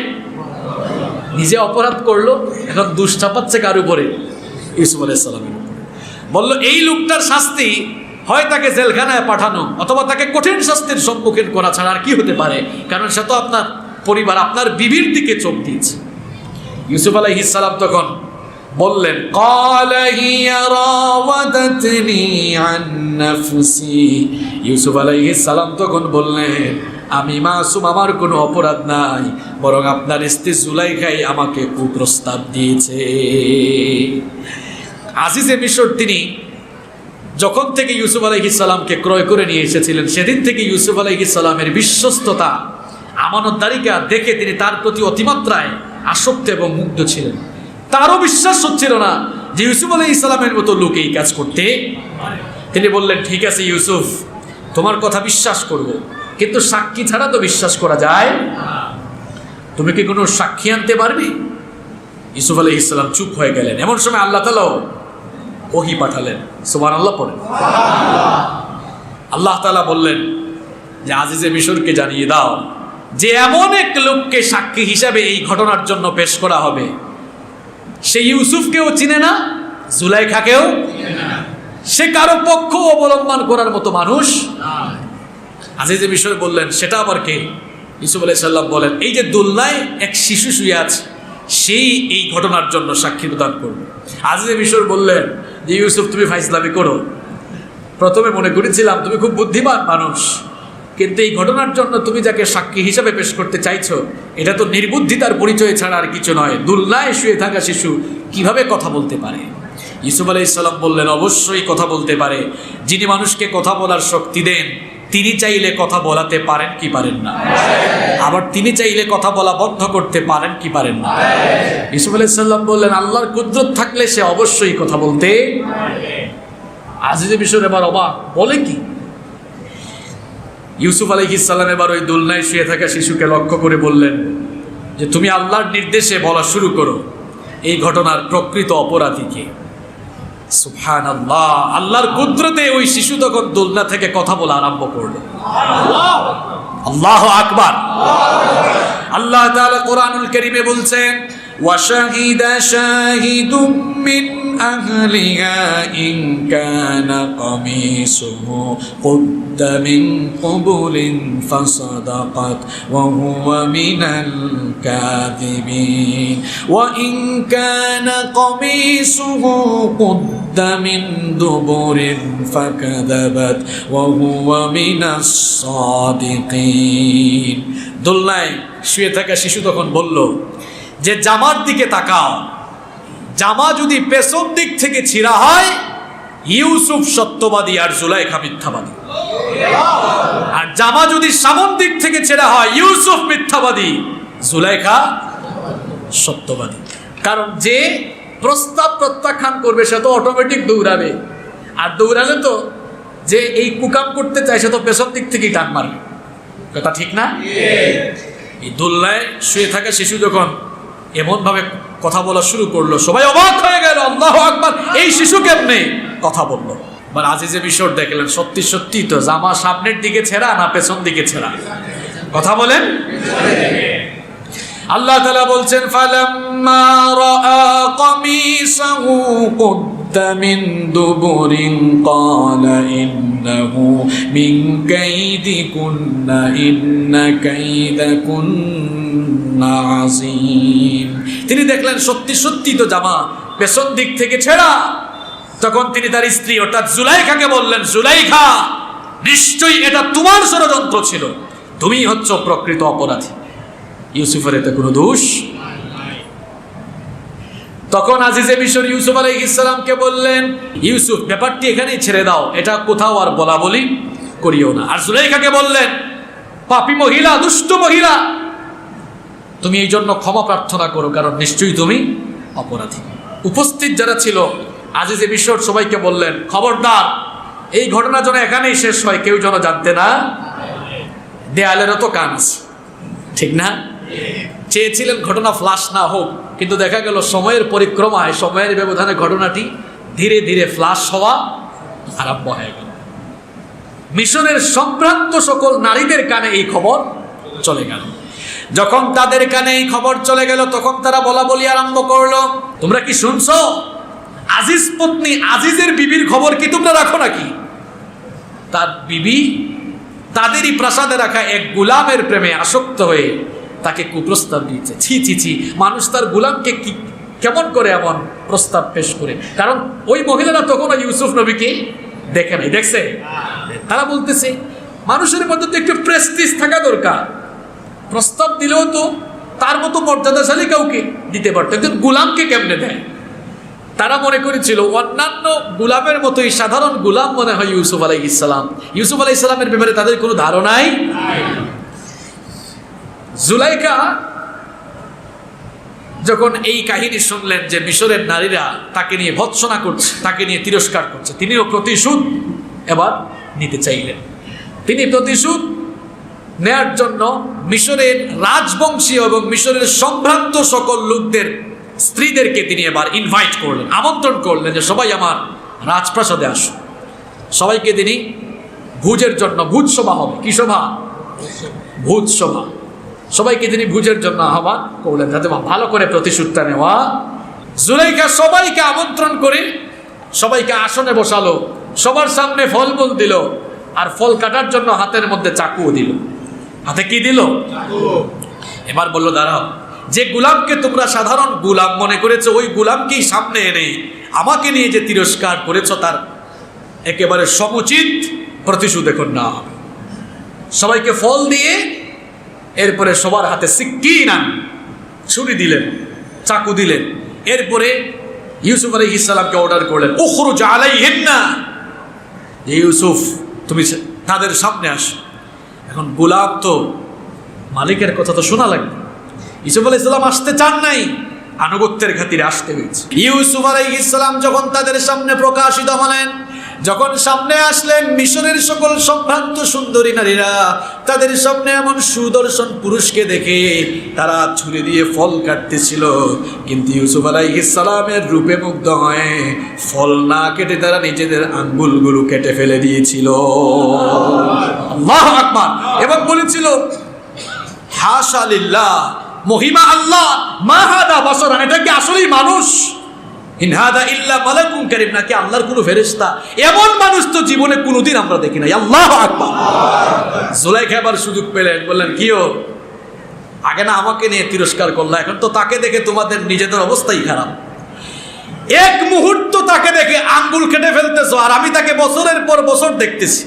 নিজে অপরাধ করলো, এখন দুষ চাপাচ্ছে কার উপরে? ইউসুফ আলাইহিস সালামের উপরে। বলল, এই লোকটার শাস্তি হয় তাকে জেলখানায় পাঠানো অথবা তাকে কঠিন শাস্তির সম্মুখীন করা ছাড়া আর কি হতে পারে, কারণ সে তো আপনার পরিবার, আপনার বিবির দিকে চোখ দিয়েছে। ইউসুফ আলাইহিস সালাম তখন বললেন, ক্বালা হিয়া রাওয়াদাতনি আন নাফসি। ইউসুফ আলাইহিস সালাম তখন বললেন, আমি মাসুম, আমার কোনো অপরাধ নাই, বরং আপনার স্ত্রী জুলাইখাই আমাকে কুপ্রস্তাব দিয়েছে। আজিজে মিশর তিনি যখন থেকে ইউসুফ আলাইহিস সালামকে ক্রয় করে নিয়ে এসেছিলেন, সেদিন থেকে ইউসুফ আলাইহিস সালামের বিশ্বস্ততা, আমানতদারিকা দেখে তিনি তার প্রতি অতিমাত্রায় আসক্ত এবং মুগ্ধ ছিলেন। তারও বিশ্বাস হচ্ছিল না যে ইউসুফ আলাইহিস সালামের মতো লোক এই কাজ করতে পারে। তিনি বললেন, ঠিক আছে ইউসুফ, তোমার কথা বিশ্বাস করব, কিন্তু সাক্ষী ছাড়া তো বিশ্বাস করা যায় না। তুমি কি কোনো সাক্ষী আনতে পারবে? ইউসুফ আলাইহিস সালাম চুপ হয়ে গেলেন। এমন সময় আল্লাহ তাআলা ওহী পাঠালেন। সুবহানাল্লাহ পড়েন। আল্লাহ তাআলা বললেন যে আজিজে মিশরকে জানিয়ে দাও যে এমন এক লোককে সাক্ষী হিসাবে এই ঘটনার জন্য পেশ করা হবে, সে ইউসুফকেও চিনে না, জুলাইখাকেও চিনে না, সে কারো পক্ষ অবলম্বন করার মতো মানুষ। আজিজে মিশর বললেন, সেটা আবার কে? ইউসুফ আলাইহিস সালাম বলেন, এই যে দোলনায় এক শিশু শুয়ে আছে, সেই এই ঘটনার জন্য সাক্ষী প্রদান করবে। আজিজে মিশর বললেন যে ইউসুফ, তুমি ফাইজলামি করো। প্রথমে মনে করেছিলাম তুমি খুব বুদ্ধিমান মানুষ, কিন্তু এই ঘটনার জন্য তুমি যাকে সাক্ষী হিসাবে পেশ করতে চাইছো, এটা তো নির্বুদ্ধিতার পরিচয় ছাড়া আর কিছু নয়। দোলনায় শুয়ে থাকা শিশু কিভাবে কথা বলতে পারে? ইউসুফ আলাইহিস সালাম বললেন, অবশ্যই কথা বলতে পারে। যিনি মানুষকে কথা বলার শক্তি দেন, তিনি চাইলে কথা বলাতে পারেন কি পারেন না? আবার তিনি চাইলে কথা বলা বন্ধ করতে পারেন কি পারেন না? ইউসুফ আলাইহিস সালাম বললেন, আল্লাহর কুদরত থাকলে সে অবশ্যই কথা বলতে পারবে। আজিজে মিশর এবার অবাক, বলে কি? ইউসুফ আলাইহিস সালাম এবার ওই দোলনায় শুয়ে থাকা শিশুকে লক্ষ্য করে বললেন যে, তুমি আল্লাহর নির্দেশে বলা শুরু করো এই ঘটনার প্রকৃত অপরাধীকে। সুবহানাল্লাহ, আল্লাহর কুদরতে ওই শিশু তখন দোলনা থেকে কথা বলা আরম্ভ করলো। আল্লাহু আকবার। আল্লাহ তাআলা কোরআনুল কারীমে বলছেন, وشهد شاهد من أهلها إن كان قميصه قد من قبل فصدقت وهو من الكاذبين وإن كان قميصه قد من دبر فكذبت وهو من الصادقين। দোলনায় শুয়ে থাকা শিশু তখন বলল যে, জামার দিকে তাকাও, জামা যদি পেছন দিক থেকে ছিঁড়া হয়, ইউসুফ সত্যবাদী আর জুলাইখা মিথ্যাবাদী। আর জামা যদি সামন দিক থেকে ছেঁড়া হয়, ইউসুফ মিথ্যাবাদী, জুলাইখা সত্যবাদী। কারণ যে প্রস্তাব প্রত্যাখ্যান করবে সে তো অটোমেটিক দৌড়াবে, আর দৌড়ালে তো যে এই কুকাম করতে চায় সে তো পেছন দিক থেকেই টান মারবে। কথা ঠিক না? এই দোলনায় শুয়ে থাকা শিশু যখন এমনভাবে কথা বলা শুরু করলো, সবাই অবাক হয়ে গেল। আল্লাহু আকবার, এই শিশু কেমনে কথা বললো? এবার আজিজে মিশর দেখলেন সত্যি সত্যি তো জামা সামনের দিকে ছেঁড়া না পেছন দিকে ছেঁড়া? কথা বলেন। আল্লাহ তাআলা বলছেন, ফালাম্মা রাআ কামিসাহু কুদ্দা মিন দুবুরিন ক্বালা ইন্নাহু মিন কাইদিকুন্না ইন্না কাইদাকুন্না আযীম। তিনি দেখলেন সত্যি সত্যি তো জামা পেছন দিক থেকে ছেঁড়া। তখন তিনি তার স্ত্রী অর্থাৎ জুলাইখাকে বললেন, জুলাইখা, নিশ্চয়ই এটা তোমার ষড়যন্ত্র ছিল, তুমি হচ্ছ প্রকৃত অপরাধী, ইউসুফের এতে কোনো দোষ। তখন আজিজে মিশর ইউসুফ আলাইহিস সালামকে বললেন, ইউসুফ, ব্যাপারটি এখানেই ছেড়ে দাও, এটা কোথাও আর বলা বলি করিও না। আর জুলাইখাকে বললেন, পাপী মহিলা, দুষ্ট মহিলা, তুমি এই জন্য ক্ষমা প্রার্থনা করো, কারণ নিশ্চয়ই তুমি অপরাধী। উপস্থিত যারা ছিল আজিজে মিশর সবাইকে বললেন, খবরদার, এই ঘটনা যেন এখানেই শেষ হয়, কেউ যেন জানতে না। দেয়ালেরও তো কান আছে, ঠিক না? চেয়েছিলেন ঘটনা ফ্লাশ না হোক, কিন্তু দেখা গেল সময়ের পরিক্রমায়, সময়ের ব্যবধানে ঘটনাটি ধীরে ধীরে ফ্লাশ হওয়া আরম্ভ হয়ে গেল। মিশনের সম্ভ্রান্ত সকল নারীদের কানে এই খবর চলে গেল। যখন তাদের কানে এই খবর চলে গেল, তখন তারা বলা বলি আরম্ভ করলো, তোমরা কি শুনছো? আজিজ পত্নী আজিজের বিবির খবর কি তোমরা রাখো নাকি? তার বিবি তাদেরই প্রাসাদে রাখা এক গোলামের প্রেমে আসক্ত হয়ে তাকে কুপ্রস্তাব দিয়েছে। ছি ছি ছি, মানুষ তার গোলামকে কি কেমন করে এমন প্রস্তাব পেশ করে? কারণ ওই মহিলারা তখনও ইউসুফ নবীকে দেখে নাই, দেখছে? তারা বলতেছে, মানুষের মধ্যে তো একটু প্রেস্টিজ থাকা দরকার, প্রস্তাব দিলেও তো তার মতো মর্যাদাশালী কাউকে দিতে পারতো, একজন গোলামকে কেমনে দেয়? তারা মনে করেছিল অন্যান্য গুলামের মতোই সাধারণ গুলাম মনে হয় ইউসুফ আলাইহিস সালাম। ইউসুফ আলাইহিস সালামের ব্যাপারে তাদের কোনো ধারণাই। জুলাইখা যখন এই কাহিনী শুনলেন যে মিশরের নারীরা তাকে নিয়ে ভৎসনা করছে, তাকে নিয়ে তিরস্কার করছে, তিনিও প্রতিশোধ এবার নিতে চাইলেন। তিনি প্রতিশোধ নেয়ার জন্য মিশরের রাজবংশীয় এবং মিশরের সম্ভ্রান্ত সকল লোকদের স্ত্রীদেরকে তিনি এবার ইনভাইট করলেন, আমন্ত্রণ করলেন যে সবাই আমার রাজপ্রাসাদে আসুন। সবাইকে তিনি ভোজের জন্য, ভোজ সভা হবে, কি সভা? ভোজ সভা। সবাইকে তিনি ভোজের জন্য আহ্বান করলেন যাতে ভালো করে প্রতিশোধটা নেওয়া। জুলাইখা সবাইকে আমন্ত্রণ করে সবাইকে আসনে বসালো, সবার সামনে ফলমূল দিল, আর ফল কাটার জন্য হাতের মধ্যে চাকুও দিল। হাতে কি দিল? এবার বলল, দাঁড়াও, যে গুলামকে তোমরা সাধারণ গুলাম মনে করেছো, ওই গুলামকেই সামনে এনে আমাকে নিয়ে যে তিরস্কার করেছো তার একেবারে সমুচিত প্রতিশোধ এখন না হবে। সবাইকে ফল দিয়ে এরপরে সবার হাতে সিক্কিনান, ছুরি দিলেন, চাকু দিলেন। এরপরে ইউসুফ আলাইহিস সালামকে অর্ডার করলেন, উখরুজ আলাইহিন্না, ইউসুফ তুমি তাদের সামনে আসো। এখন গোলাম তো মালিকের কথা তো শোনা লাগবে। ইউসুফ আলাইহিস সালাম আসতে চান নাই, আনুগত্যের খাতিরে আসতে হয়েছে। ইউসুফ আলাইহিস সালাম যখন তাদের সামনে প্রকাশিত হলেন, যখন সামনে আসলেন, মিশরের সকল সম্ভ্রান্ত সুন্দরী নারীরা তাদের সামনে এমন সুদর্শন পুরুষকে দেখে তারা ছুরি দিয়ে ফল কাটতেছিল, কিন্তু ইউসুফ আলাইহিস সালামের রূপে মুগ্ধ হয়ে ফল না কেটে তারা নিজেদের আঙ্গুলগুলো কেটে ফেলে দিয়েছিল। আল্লাহু আকবার। এবং বলেছিল, হাশা লিল্লাহ, মহিমা আল্লাহ, মা হাদা বাশারান, এটা কি আসলেই মানুষ? ইন হাদা ইল্লা মালাকুন কারীম, নাকি আল্লাহর কোনো ফেরেশতা? এমন মানুষ তো জীবনে কোনোদিন আমরা দেখি নাই। আল্লাহু আকবার। জুলাইখা এবার সুযোগ পেলেন, বললেন, কিও আগে না আমাকে নিয়ে তিরস্কার করলা, এখন তো তাকে দেখে তোমাদের নিজেদের অবস্থাই খারাপ। এক মুহূর্ত তাকে দেখে আঙ্গুল কেটে ফেলতেছো, আর আমি তাকে বছরের পর বছর দেখতেছি।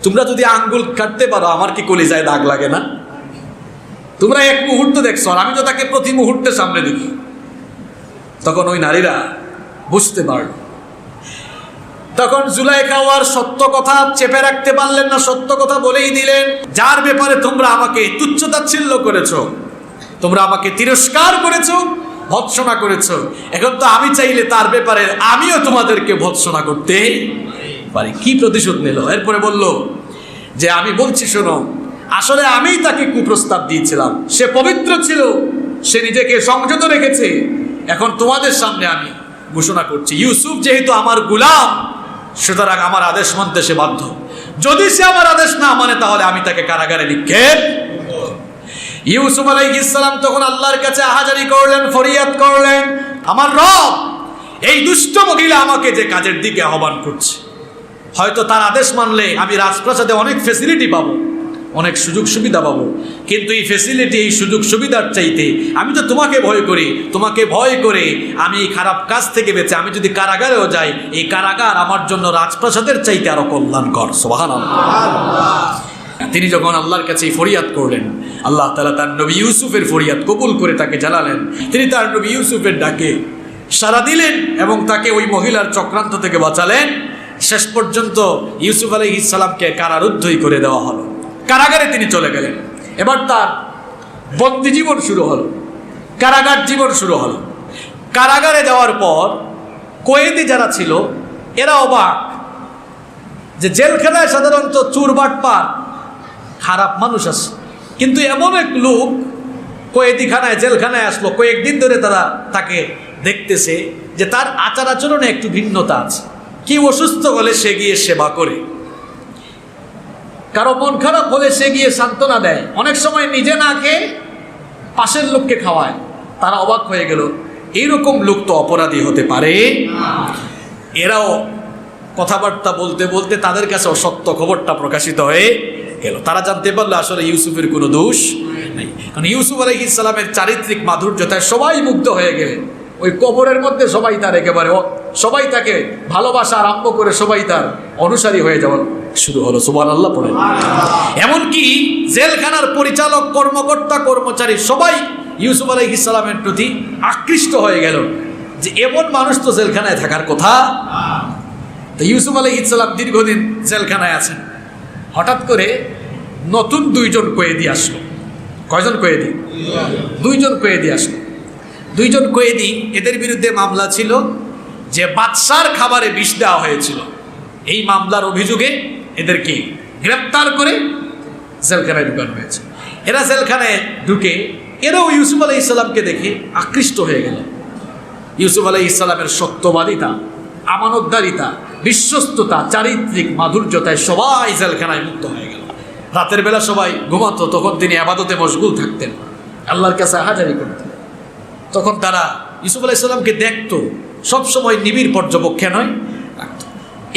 তোমরা যদি আঙ্গুল কাটতে পারো, আমার কি কলিজায় দাগ লাগে না? তোমরা এক মুহূর্ত দেখছো, আর আমি তো তাকে প্রতি মুহূর্তে সামনে দেখি। তখন ওই নারীরা বুঝতে পারল। তখন জুলাইখা আর সত্য কথা চেপে রাখতে পারলেন না, সত্য কথা বলেই দিলেন, যার ব্যাপারে তোমরা আমাকে তুচ্ছতাচ্ছিল্য করেছো, তোমরা আমাকে তিরস্কার করেছো, ভৎসনা করেছো, এখন তো আমি চাইলে তার ব্যাপারে আমিও তোমাদেরকে ভৎসনা করতে পারি। কি প্রতিশোধ নিল? এরপরে বলল যে, আমি বলছি শোনো, আসলে আমিই তাকে কুপ্রস্তাব দিয়েছিলাম, সে পবিত্র ছিল, সে নিজেকে সংযত রেখেছে। এখন তোমাদের সামনে আমি ঘোষণা করছি, ইউসুফ যেহেতু আমার গোলাম, সুতরাং আমার আদেশ মানতে সে বাধ্য। যদি সে আমার আদেশ না মানে, তাহলে আমি তাকে কারাগারে নিক্ষেপ। ইউসুফ আলাইহিস সালাম তখন আল্লাহর কাছে আহাজারি করলেন, ফরিয়াদ করলেন, আমার রব, এই দুষ্ট মহিলা আমাকে যে কাজের দিকে আহ্বান করছে, হয়তো তার আদেশ মানলে আমি রাজপ্রাসাদে অনেক ফ্যাসিলিটি পাবো, অনেক সুযোগ সুবিধা পাবো, কিন্তু এই ফ্যাসিলিটি, এই সুযোগ সুবিধার চাইতে আমি তো তোমাকে ভয় করি, তোমাকে ভয় করে আমি এই খারাপ কাজ থেকে বেঁচে আমি যদি কারাগারেও যাই, এই কারাগার আমার জন্য রাজপ্রাসাদের চাইতে আরো কল্যাণকর। সুবহানাল্লাহ। তিনি যখন আল্লাহর কাছে ফরিয়াদ করলেন, আল্লাহ তাআলা তার নবী ইউসুফের ফরিয়াদ কবুল করে তাকে জানালেন। তিনি তার নবী ইউসুফের ডাকে সাড়া দিলেন এবং তাকে ওই মহিলার চক্রান্ত থেকে বাঁচালেন। শেষ পর্যন্ত ইউসুফ আলাইহিস সালামকে কারারুদ্ধই করে দেওয়া হলো, কারাগারে তিনি চলে গেলেন। এবার তার বন্দি জীবন শুরু হলো, কারাগার জীবন শুরু হলো। কারাগারে যাওয়ার পর কয়েদি যারা ছিল এরা অবাক যে জেলখানায় সাধারণত চুর বাটপার খারাপ মানুষ আছে, কিন্তু এমন এক লোক কয়েদিখানায়, জেলখানায় আসলো। কয়েকদিন ধরে তারা তাকে দেখতেছে যে তার আচার আচরণে একটু ভিন্নতা আছে। কি অসুস্থ হলে সে গিয়ে সেবা করে, কারো মন খারাপ হলে সে গিয়ে সান্ত্বনা দেয়, অনেক সময় নিজে না খেয়ে পাশের লোককে খাওয়ায়। তারা অবাক হয়ে গেল, এইরকম লোক তো অপরাধী হতে পারে। এরাও কথাবার্তা বলতে বলতে তাদের কাছে অসত্য খবরটা প্রকাশিত হয়ে গেল। তারা জানতে পারলো আসলে ইউসুফের কোনো দোষ নেই। কারণ ইউসুফ আলাইহিস সালামের চারিত্রিক মাধুর্যতায় সবাই মুগ্ধ হয়ে গেলেন। ওই কবরের মধ্যে সবাই তার একেবারে, সবাই তাকে ভালোবাসা আরম্ভ করে সবাই তার অনুসারী হয়ে যাওয়ার শুরু হলো। সুবহানাল্লাহ পড়ে। এমনকি জেলখানার পরিচালক, কর্মকর্তা, কর্মচারী সবাই ইউসুফ আলাইহিস সালামের প্রতি আকৃষ্ট হয়ে গেল। যে এমন মানুষ তো জেলখানায় থাকার কথা। তো ইউসুফ আলাইহিস সালাম দীর্ঘদিন জেলখানায় আছেন। হঠাৎ করে নতুন দুইজন কয়েদি আসলো। কয়জন কয়েদি? দুইজন কয়েদি আসলো। দুইজন কয়েদি, এদের বিরুদ্ধে মামলা ছিল যে বাদশার খাবারে বিষ দেওয়া হয়েছিল। এই মামলার অভিযোগে এদেরকে গ্রেপ্তার করে জেলখানায় ঢুকানো হয়েছে। এরা জেলখানায় ঢুকে এরাও ইউসুফ আলাইহিস সালামকে দেখে আকৃষ্ট হয়ে গেল। ইউসুফ আলাইহিস সালামের সত্যবাদিতা, আমানতদারিতা, বিশ্বস্ততা, চারিত্রিক মাধুর্যতায় সবাই জেলখানায় মুক্ত হয়ে গেল। রাতের বেলা সবাই ঘুমাতো, তখন তিনি ইবাদতে মশগুল থাকতেন, আল্লাহর কাছে হাজারি করতেন। তখন তারা ইউসুফ আলাইহিস সালামকে দেখতো, সবসময় নিবিড় পর্যবেক্ষণে রাখত।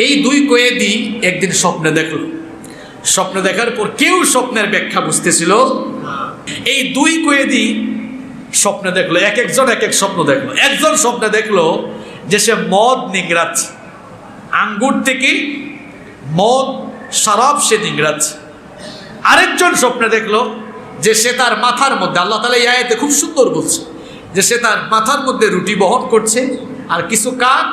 এই দুই কয়েদি একদিন স্বপ্নে দেখল। স্বপ্ন দেখার পর কেউ স্বপ্নের ব্যাখ্যা বুঝতেছিল। এই দুই কয়েদি স্বপ্নে দেখলো, এক একজন এক এক স্বপ্ন দেখলো। একজন স্বপ্নে দেখলো যে সে মদ নিংড়াচ্ছে, আঙ্গুর থেকে মদ শরাব সে নিংড়াচ্ছে। আরেকজন স্বপ্নে দেখলো যে সে তার মাথার মধ্যে, আল্লাহ তাআলা এই আয়াতে খুব সুন্দর বলছে যে সে তার মাথার মধ্যে রুটি বহন করছে, আর কিছু কাক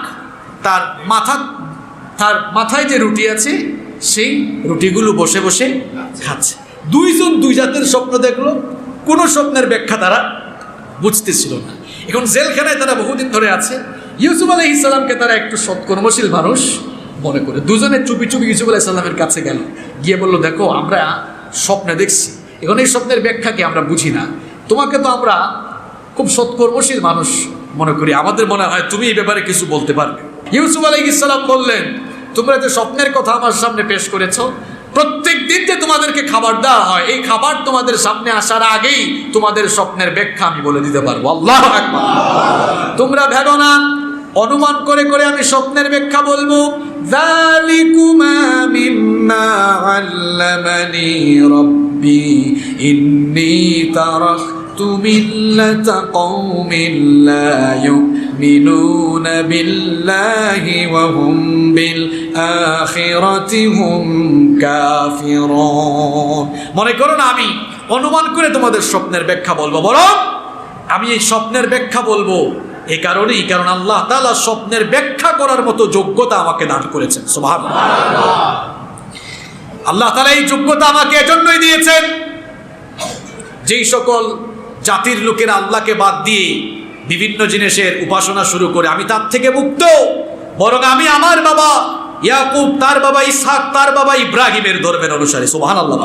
তার মাথায় যে রুটি আছে সেই রুটিগুলো বসে বসে খাচ্ছে। দুইজন দুই জাতের স্বপ্ন দেখলো, কোনো স্বপ্নের ব্যাখ্যা তারা বুঝতেছিল না। এখন জেলখানায় তারা বহুদিন ধরে আছে। ইউসুফ আলাইহিস সালামকে তারা একটু সৎকর্মশীল মানুষ মনে করে দুজনে চুপি চুপি ইউসুফ আলাইহিস সালামের কাছে গেল, গিয়ে বলল, দেখো আমরা স্বপ্নে দেখছি, এখন এই স্বপ্নের ব্যাখ্যা কি আমরা বুঝি না, তোমাকে তো আমরা খুব সৎকর্মশীল মানুষ মনে করি, আমাদের মনে হয় তুমি এই ব্যাপারে কিছু বলতে পারবে। ইউসুফ আলাইহিস সালাম বললেন, তোমরা যে স্বপ্নের কথা আমার সামনে পেশ করেছো, প্রত্যেক দিন যে তোমাদেরকে খাবার দেওয়া হয়, এই খাবার তোমাদের সামনে আসার আগেই তোমাদের স্বপ্নের ব্যাখ্যা আমি বলে দিতে পারবো। আল্লাহু আকবার। তোমরা ভেবো না অনুমান করে করে আমি স্বপ্নের ব্যাখ্যা বলবো। যালিকুমা মিম্মা আল্লামানি রাব্বি ইন্নী তারাকতু মিল্লাতা কওমিন লা يؤمنون بالله وهم بالآخرة هم كافرون। মনে করো না আমি অনুমান করে তোমাদের স্বপ্নের ব্যাখ্যা বলবো, বরং আমি এই স্বপ্নের ব্যাখ্যা বলবো এই কারণেই, কারণ আল্লাহ তাআলা স্বপ্নের ব্যাখ্যা করার মতো যোগ্যতা আমাকে দান করেছেন। সুবহানাল্লাহ। আল্লাহ তাআলা এই যোগ্যতা আমাকে এজন্যই দিয়েছেন, যেই সকল জাতির লোকেরা আল্লাহকে বাদ দিয়ে বিভিন্ন জিনিসের উপাসনা শুরু করে, আমি তার থেকে মুক্ত। বরং আমি আমার বাবা ইয়াকুব, তার বাবা ইসহাক, তার বাবা ইব্রাহিমের ধর্মের অনুসারী। সুবহানাল্লাহ।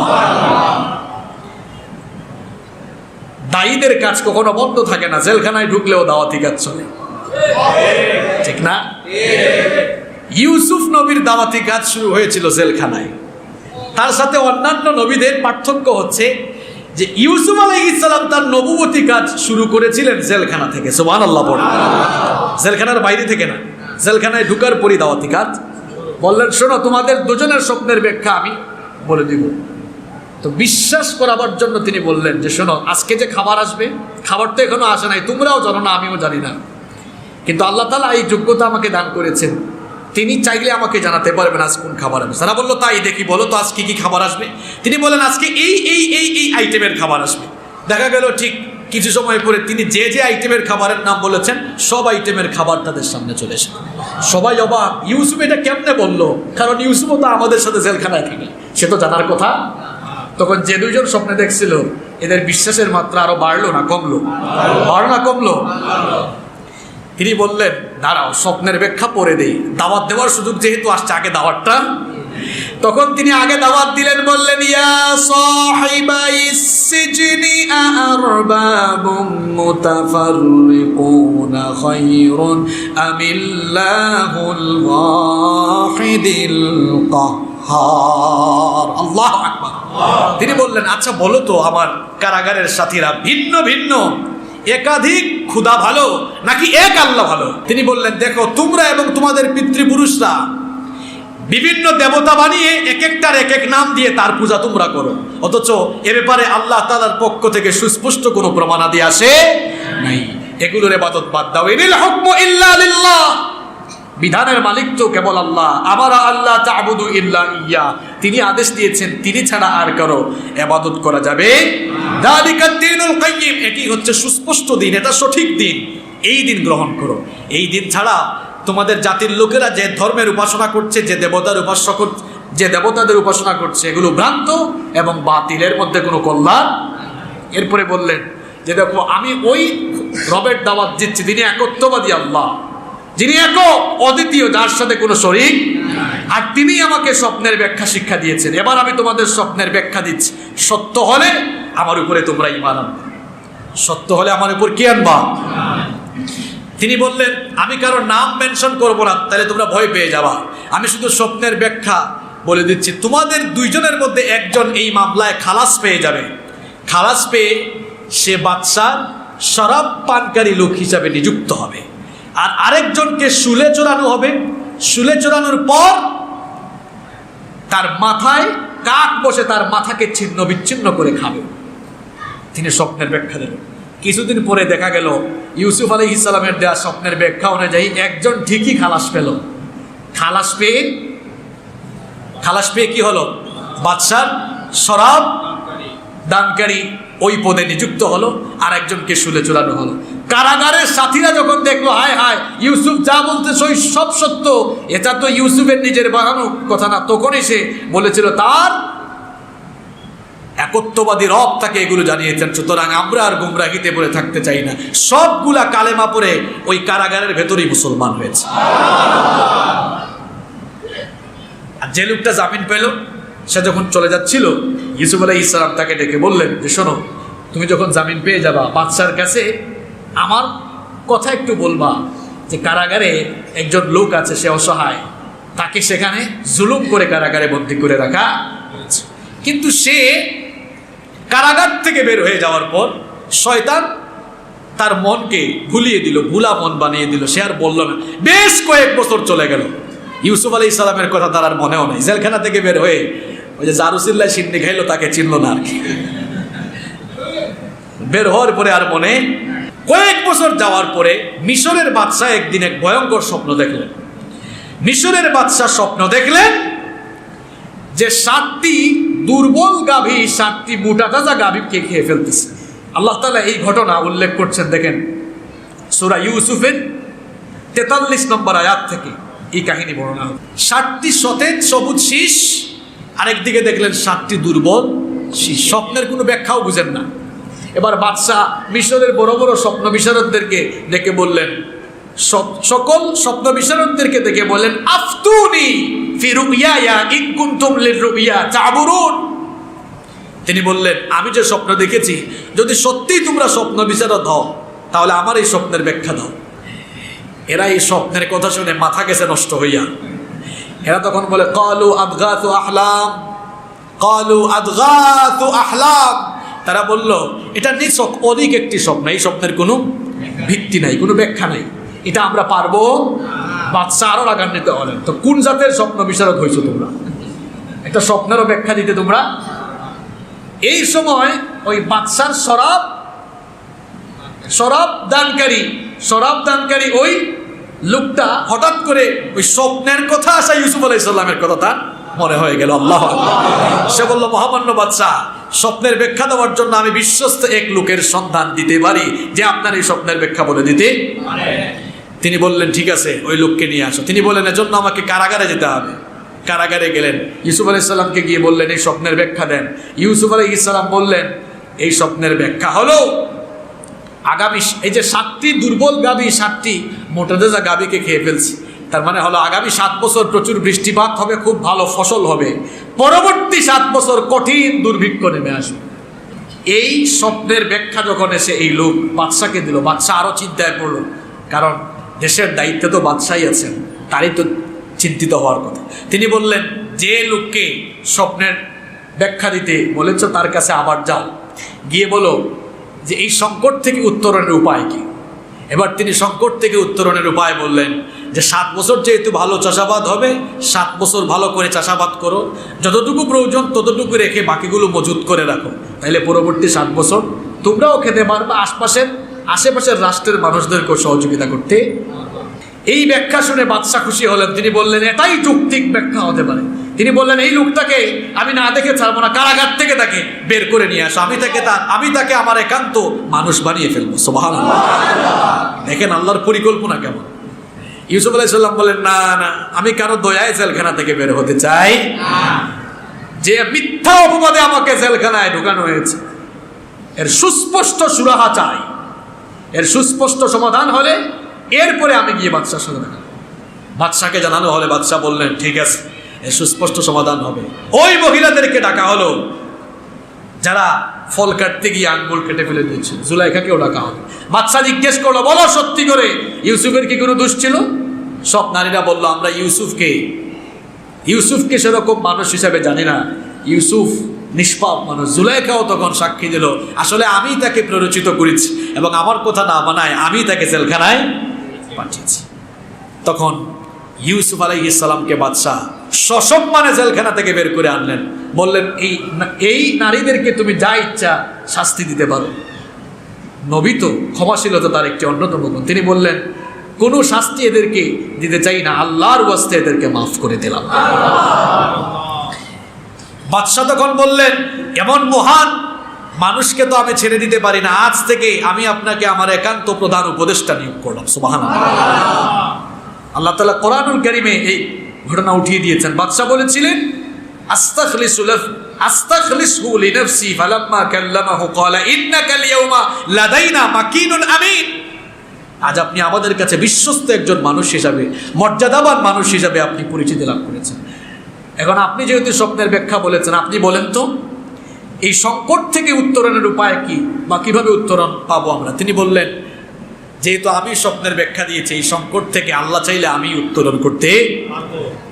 দায়ীদের কাজ কখনো বন্ধ থাকে না, জেলখানায় ঢুকলেও দাওয়াতি কাজ চলে, ঠিক না? ইউসুফ নবীর দাওয়াতি কাজ শুরু হয়েছিল জেলখানায়। তার সাথে অন্যান্য নবীদের পার্থক্য হচ্ছে যে ইউসুফ আলাইহিস সালাম তার নবুয়তি কাজ শুরু করেছিলেন জেলখানা থেকে। সুবহানাল্লাহ। জেলখানার বাইরে থেকে না, জেলখানায় ঢুকার পরই দাওয়াতি কাজ। বললেন, শোনো তোমাদের দুজনের স্বপ্নের ব্যাখ্যা আমি বলে দিব। তো বিশ্বাস করাবার জন্য তিনি বললেন যে শোনো, আজকে যে খাবার আসবে, খাবার তো এখনো আসে নাই, তোমরাও জানো না, আমিও জানি না, কিন্তু আল্লাহ তাআলা এই যোগ্যতা আমাকে দান করেছেন, তিনি চাইলে আমাকে জানাতে পারবেন আজ কোন খাবার আসবে। তারা বললো, তাই দেখি, বলো তো আজকে কি খাবার আসবে। তিনি বলেন, আজকে এই এই এই এই আইটেমের খাবার আসবে। দেখা গেল ঠিক কিছু সময় পরে তিনি যে যে আইটেমের খাবারের নাম বলেছেন, সব আইটেমের খাবার তাদের সামনে চলে এসে সবাই অবাক, ইউসুফ এটা কেমনে বললো, কারণ ইউসুফও তো আমাদের সাথে জেলখানায় থাকে, সে তো জানার কথা। তখন যে দুইজন স্বপ্নে দেখছিল, এদের বিশ্বাসের মাত্রা আরো বাড়লো না কমলো? বাড়লো না কমলো? তিনি বললেন, দাঁড়াও স্বপ্নের ব্যাখ্যা পরে দেই, দাওয়াত দেওয়ার সুযোগ যেহেতু আসছে, আগে দাওয়াতটা। তখন তিনি আগে দাওয়াত দিলেন, বললেন, ইয়া সাহিবাইস সিজনি আরবাবুম মুতাফাররিকুনা খায়রুন আমিল্লাহুল ওয়াহিদুল কাহ্হার। আল্লাহু আকবার। তিনি বললেন, আচ্ছা বলো তো আমার কারাগারের সাথীরা, ভিন্ন ভিন্ন একাধিক খুদা ভালো নাকি এক আল্লাহ ভালো? তিনি বললেন, দেখো তোমরা এবং তোমাদের পিতৃপুরুষরা বিভিন্ন দেবতা বানিয়ে এক একটার এক এক নাম দিয়ে তার পূজা তোমরা করো, অথচ এ ব্যাপারে আল্লাহ তাআলার পক্ষ থেকে সুস্পষ্ট কোনো প্রমাণাদি আসে নাই। এগুলোর ইবাদত বাদ দাও। ইনিল হুকমু ইল্লা লিল্লাহ, বিধানের মালিক তো কেবল আল্লাহ। আমারা আল্লাহ তা'বুদু ইল্লা ইয়্যা, তিনি আদেশ দিয়েছেন তিনি ছাড়া আর কারো ইবাদত করা যাবে। যালিকাদ দীনুল কাইয়্যিম, এটি হচ্ছে সুস্পষ্ট দিন, এটা সঠিক দিন। এই দিন গ্রহণ করো। এই দিন ছাড়া তোমাদের জাতির লোকেরা যে ধর্মের উপাসনা করছে, যে দেবতাদের উপাসনা করছে, এগুলো ভ্রান্ত এবং বাতিলের মধ্যে কোনো কল্যাণ। এরপরে বললেন যে দেখো, আমি ওই রবের দাওয়াত দিচ্ছি যিনি একত্ববাদী আল্লাহ, যিনি এক অদ্বিতীয়, যার সাথে কোনো শরীক, আর তিনি আমাকে স্বপ্নের ব্যাখ্যা শিক্ষা দিয়েছেন। এবার আমি তোমাদের স্বপ্নের ব্যাখ্যা দিচ্ছি, সত্য হলে আমার উপরে তোমরা ঈমান আনবে। সত্য হলে আমার উপর কি আনবা? তিনি বললেন আমি কারো নাম মেনশন করবো না, তাহলে তোমরা ভয় পেয়ে যাবা। আমি শুধু স্বপ্নের ব্যাখ্যা বলে দিচ্ছি। তোমাদের দুইজনের মধ্যে একজন এই মামলায় খালাস পেয়ে যাবে। খালাস পেয়ে সে বাদশার শরাব পানকারী লোক হিসাবে নিযুক্ত হবে, আর আরেকজনকে শুলে চড়ানো হবে। শুলে চড়ানোর পর তার মাথায় কাক বসে তার মাথাকে ছিন্ন বিচ্ছিন্ন করে খাবে। তিনি স্বপ্নের ব্যাখ্যা দিলেন। কিছুদিন পরে দেখা গেল ইউসুফ আলাইহিস সালামের দেওয়া স্বপ্নের ব্যাখ্যা অনুযায়ী একজন ঠিকই খালাস পেল। খালাস পেয়ে কি হলো? বাদশার শরাব দানকারী ওই পদে নিযুক্ত হলো, আর একজনকে শুলে চড়ানো হলো। কারাগারের সাথীরা যখন দেখলো হায় হায়, ইউসুফ যা বলতে সব সত্য, এটা তো ইউসুফের নিজের বানানো কথা না, তখনই সে বলেছিল তার একত্ববাদী রব তাকে এগুলো জানিয়েছেন। সুতরাং আমরা আর গুমরাহিতে পড়ে থাকতে চাই না। সবগুলা কালেমা পড়ে ওই কারাগারের ভেতরেই মুসলমান হয়েছে। আর যে লোকটা জামিন পেল, সে যখন চলে যাচ্ছিল, ইউসুফ আলাইহিস সালাম তাকে ডেকে বললেন যে শোনো, তুমি যখন জামিন পেয়ে যাবা, বাদশার কাছে আমার কথা একটু বলবা যে কারাগারে একজন লোক আছে, সে অসহায়, তাকে সেখানে জুলুম করে কারাগারে বন্দী করে রাখা হয়েছে। কিন্তু সে কারাগার থেকে বের হয়ে যাওয়ার পর শয়তান তার মনকে ভুলিয়ে দিল, ভুলা মন বানিয়ে দিল। সে আর বলল না। বেশ কয়েক বছর চলে গেল, ইউসুফ আলাইহিস সালামের কথা তার আর মনেও নেই। জেলখানা থেকে বের হয়ে ওই যে জারুসিল্লাহ সিন্নি খাইলো, তাকে চিনল না আর কি। বের হওয়ার পরে আর মনে। কয়েক বছর যাওয়ার পরে মিশরের বাদশাহ একদিন এক ভয়ঙ্কর স্বপ্ন দেখলেন। মিশরের বাদশাহ স্বপ্ন দেখলেন যে 7টি দুর্বল গাভী 7টি মোটা তাজা গাভীকে খেয়ে ফেলতেছে। আল্লাহ তাআলা এই ঘটনা উল্লেখ করছেন, দেখেন সূরা ইউসুফের 43 নম্বর আয়াত থেকে এই কাহিনী বর্ণনা। 7টি সতেজ সবুজ শীষ, আরেকদিকে দেখলেন 7টি দুর্বল শীষ। স্বপ্নের কোনো ব্যাখ্যাও বুঝেন না। এবার বাদশাহ মিশরের বড় বড় স্বপ্ন বিশারদদেরকে ডেকে বললেন, সকল স্বপ্ন বিশারদদেরকে ডেকে বললেন, আফতুনি ফি রুইয়া ইন কুনতুম লিররুইয়া তা'বুরুন। তিনি বললেন আমি যে স্বপ্ন দেখেছি, যদি সত্যিই তোমরা স্বপ্ন বিশারদ হও, তাহলে আমার এই স্বপ্নের ব্যাখ্যা দাও। এরা এই স্বপ্নের কথা শুনে মাথা গেছে নষ্ট হইয়া। এরা তখন বলে ক্বালু আদগাসু আহলাম, ক্বালু আদগাসু আহলাম। তারা বলল এটা নিছক অধিক একটি স্বপ্ন, এই স্বপ্নের কোনো ভিত্তি নাই, কোনো ব্যাখ্যা নাই, এটা আমরা পারবো। বাদশা আরো রাগান্বিত হলেন, তো কোন জাতের স্বপ্ন বিশারদ হয়েছো তোমরা? একটা স্বপ্নেরও ব্যাখ্যা দিতে তোমরা। এই সময় ওই বাদশার শরাব দানকারী ওই লোকটা হঠাৎ করে ওই স্বপ্নের কথা আসা ইউসুফ আলাইহিস সালামের কথা তার মনে হয়ে গেল। আল্লাহু আকবার। সে বলল, মহামান্য বাদশাহ, স্বপ্নের ব্যাখ্যা দেওয়ার জন্য আমি বিশ্বস্ত এক লোকের সন্ধান দিতে পারি যে আপনার এই স্বপ্নের ব্যাখ্যা বলে দিতে পারে। তিনি বললেন ঠিক আছে, ওই লোককে নিয়ে আসো। তিনি বললেন এজন্য আমাকে কারাগারে যেতে হবে। কারাগারে গেলেন, ইউসুফ আলাইহিস সালামকে গিয়ে বললেন এই স্বপ্নের ব্যাখ্যা দেন। ইউসুফ আলাইহিস সালাম বললেন এই স্বপ্নের ব্যাখ্যা হলো আগামী এই যে 7টি দুর্বল গাভী 7টি মোটাতাজা গাভীকে খেয়ে ফেলছে, তার মানে হলো আগামী 7 বছর প্রচুর বৃষ্টিপাত হবে, খুব ভালো ফসল হবে, পরবর্তী 7 বছর কঠিন দুর্ভিক্ষ নেমে আসবে। এই স্বপ্নের ব্যাখ্যা যখন এসে এই লোক বাদশাকে দিল, বাদশা আরো চিন্তায় পড়ল, কারণ দেশের দায়িত্বে তো বাদশাই আছেন, তারই তো চিন্তিত হওয়ার কথা। তিনি বললেন যে লোককে স্বপ্নের ব্যাখ্যা দিতে বলেছ তার কাছে আবার যাও, গিয়ে বলো যে এই সংকট থেকে উত্তরণের উপায় কি। এবার তিনি সংকট থেকে উত্তরণের উপায় বললেন যে 7 বছর যেহেতু ভালো চাষাবাদ হবে, 7 বছর ভালো করে চাষাবাদ করো, যতটুকু প্রয়োজন ততটুকু রেখে বাকিগুলো মজুত করে রাখো, তাহলে পরবর্তী 7 বছর তোমরাও খেতে পারবে, আশেপাশের রাষ্ট্রের মানুষদেরকেও সহযোগিতা করতে। এই ব্যাখ্যা শুনে বাদশা খুশি হলেন। তিনি বললেন এটাই যৌক্তিক ব্যাখ্যা হতে পারে। তিনি বললেন এই লোকটাকে আমি না দেখে ছাড়বো না, কারাগার থেকে তাকে বের করে নিয়ে আসো, আমি তাকে আমার একান্ত মানুষ বানিয়ে ফেলবো। সুবহানাল্লাহ। দেখেন আল্লাহর পরিকল্পনা কেমন। ইউসুফ আলাইহিস সালাম বলেন না না, আমি কারো দয়ায় জেলখানা থেকে বের হতে চাই যে মিথ্যা অপবাদে আমাকে জেলখানায় ঢুকানো হয়েছে, এর সুস্পষ্ট সুরাহা চাই। এর সুস্পষ্ট সমাধান হলে এরপরে আমি গিয়ে বাদশার সাথে দেখা। বাদশাকে জানানো হলে বাদশা বললেন ঠিক আছে, এর সুস্পষ্ট সমাধান হবে। ওই মহিলাদেরকে ডাকা হলো যারা ফল কাটতে গিয়ে আঙ্গুল কেটে ফেলে দিয়েছিল, জুলাইখাকেও ডাকা হলো। বাদশা জিজ্ঞেস করলো বলো সত্যি করে ইউসুফের কি কোনো দোষ ছিল? সব নারীরা বললো আমরা ইউসুফকে সেরকম মানুষ হিসাবে জানি না, ইউসুফ নিষ্পাপ মানুষ। জুলাইখাও তখন সাক্ষী দিল আসলে আমি তাকে প্ররোচিত করেছি এবং আমার কথা না মানায় আমি তাকে জেলখানায় পাঠিয়েছি। তখন ইউসুফ আলাইহিস সালামকে বাদশাহ সসম্মানে জেলখানা থেকে বের করে আনলেন। বললেন এই নারীদেরকে তুমি যা ইচ্ছা শাস্তি দিতে পারো। নবী তো ক্ষমাশীলতা তার একটি অন্যতম গুণ। তিনি বললেন কোনো শাস্তি এদেরকে দিতে চাই না, আল্লাহর ওয়াস্তে এদেরকে মাফ করে দিলাম। বাদশাহ তখন বললেন এমন মহান মানুষকে তো আমি ছেড়ে দিতে পারি না, আজ থেকে আমি আপনাকে আমার একান্ত প্রধান উপদেষ্টা নিয়োগ করলাম। সুবহানাল্লাহ। আল্লাহ তাআলা কোরআনুল কারীমে এই ঘটনা উঠিয়ে দিয়েছেন। বাদশাহ বলেছিলেন আস্তাখলিসহু লিনাফসি ফালাম্মা কাল্লামাহু ক্বালা ইন্নাকা আল-ইয়াওমা লাদাইনা মাকিনুন আমিন। আজ আপনি আমাদের কাছে বিশ্বস্ত একজন মানুষ হিসাবে, মর্যাদাবান মানুষ হিসাবে আপনি পরিচিতি লাভ করেছেন। এখন আপনি যেহেতু স্বপ্নের ব্যাখ্যা বলেছেন, আপনি বলেন তো এই সংকট থেকে উত্তরণের উপায় কি বা কিভাবে উত্তরণ পাবো আমরা? তিনি বললেন যেহেতু আমি স্বপ্নের ব্যাখ্যা দিয়েছি, এই সংকট থেকে আল্লাহ চাইলে আমি উত্তরণ করতে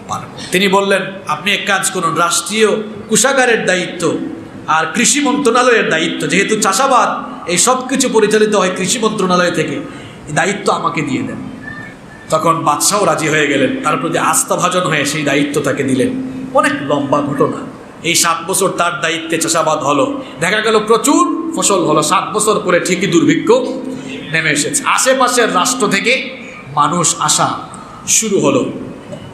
পারবো। তিনি বললেন আপনি এক কাজ করুন, রাষ্ট্রীয় কোষাগারের দায়িত্ব আর কৃষি মন্ত্রণালয়ের দায়িত্ব, যেহেতু চাষাবাদ এই সব কিছু পরিচালিত হয় কৃষি মন্ত্রণালয় থেকে, এই দায়িত্ব আমাকে দিয়ে দেন। তখন বাদশাও রাজি হয়ে গেলেন, তার প্রতি আস্থাভাজন হয়ে সেই দায়িত্ব তাকে দিলেন। অনেক লম্বা ঘটনা। এই 7 বছর তার দায়িত্বে চাষাবাদ হলো, দেখা গেল প্রচুর ফসল হলো। 7 বছর পরে ঠিকই দুর্ভিক্ষ নেমে এসেছে, আশেপাশের রাষ্ট্র থেকে মানুষ আসা শুরু হলো।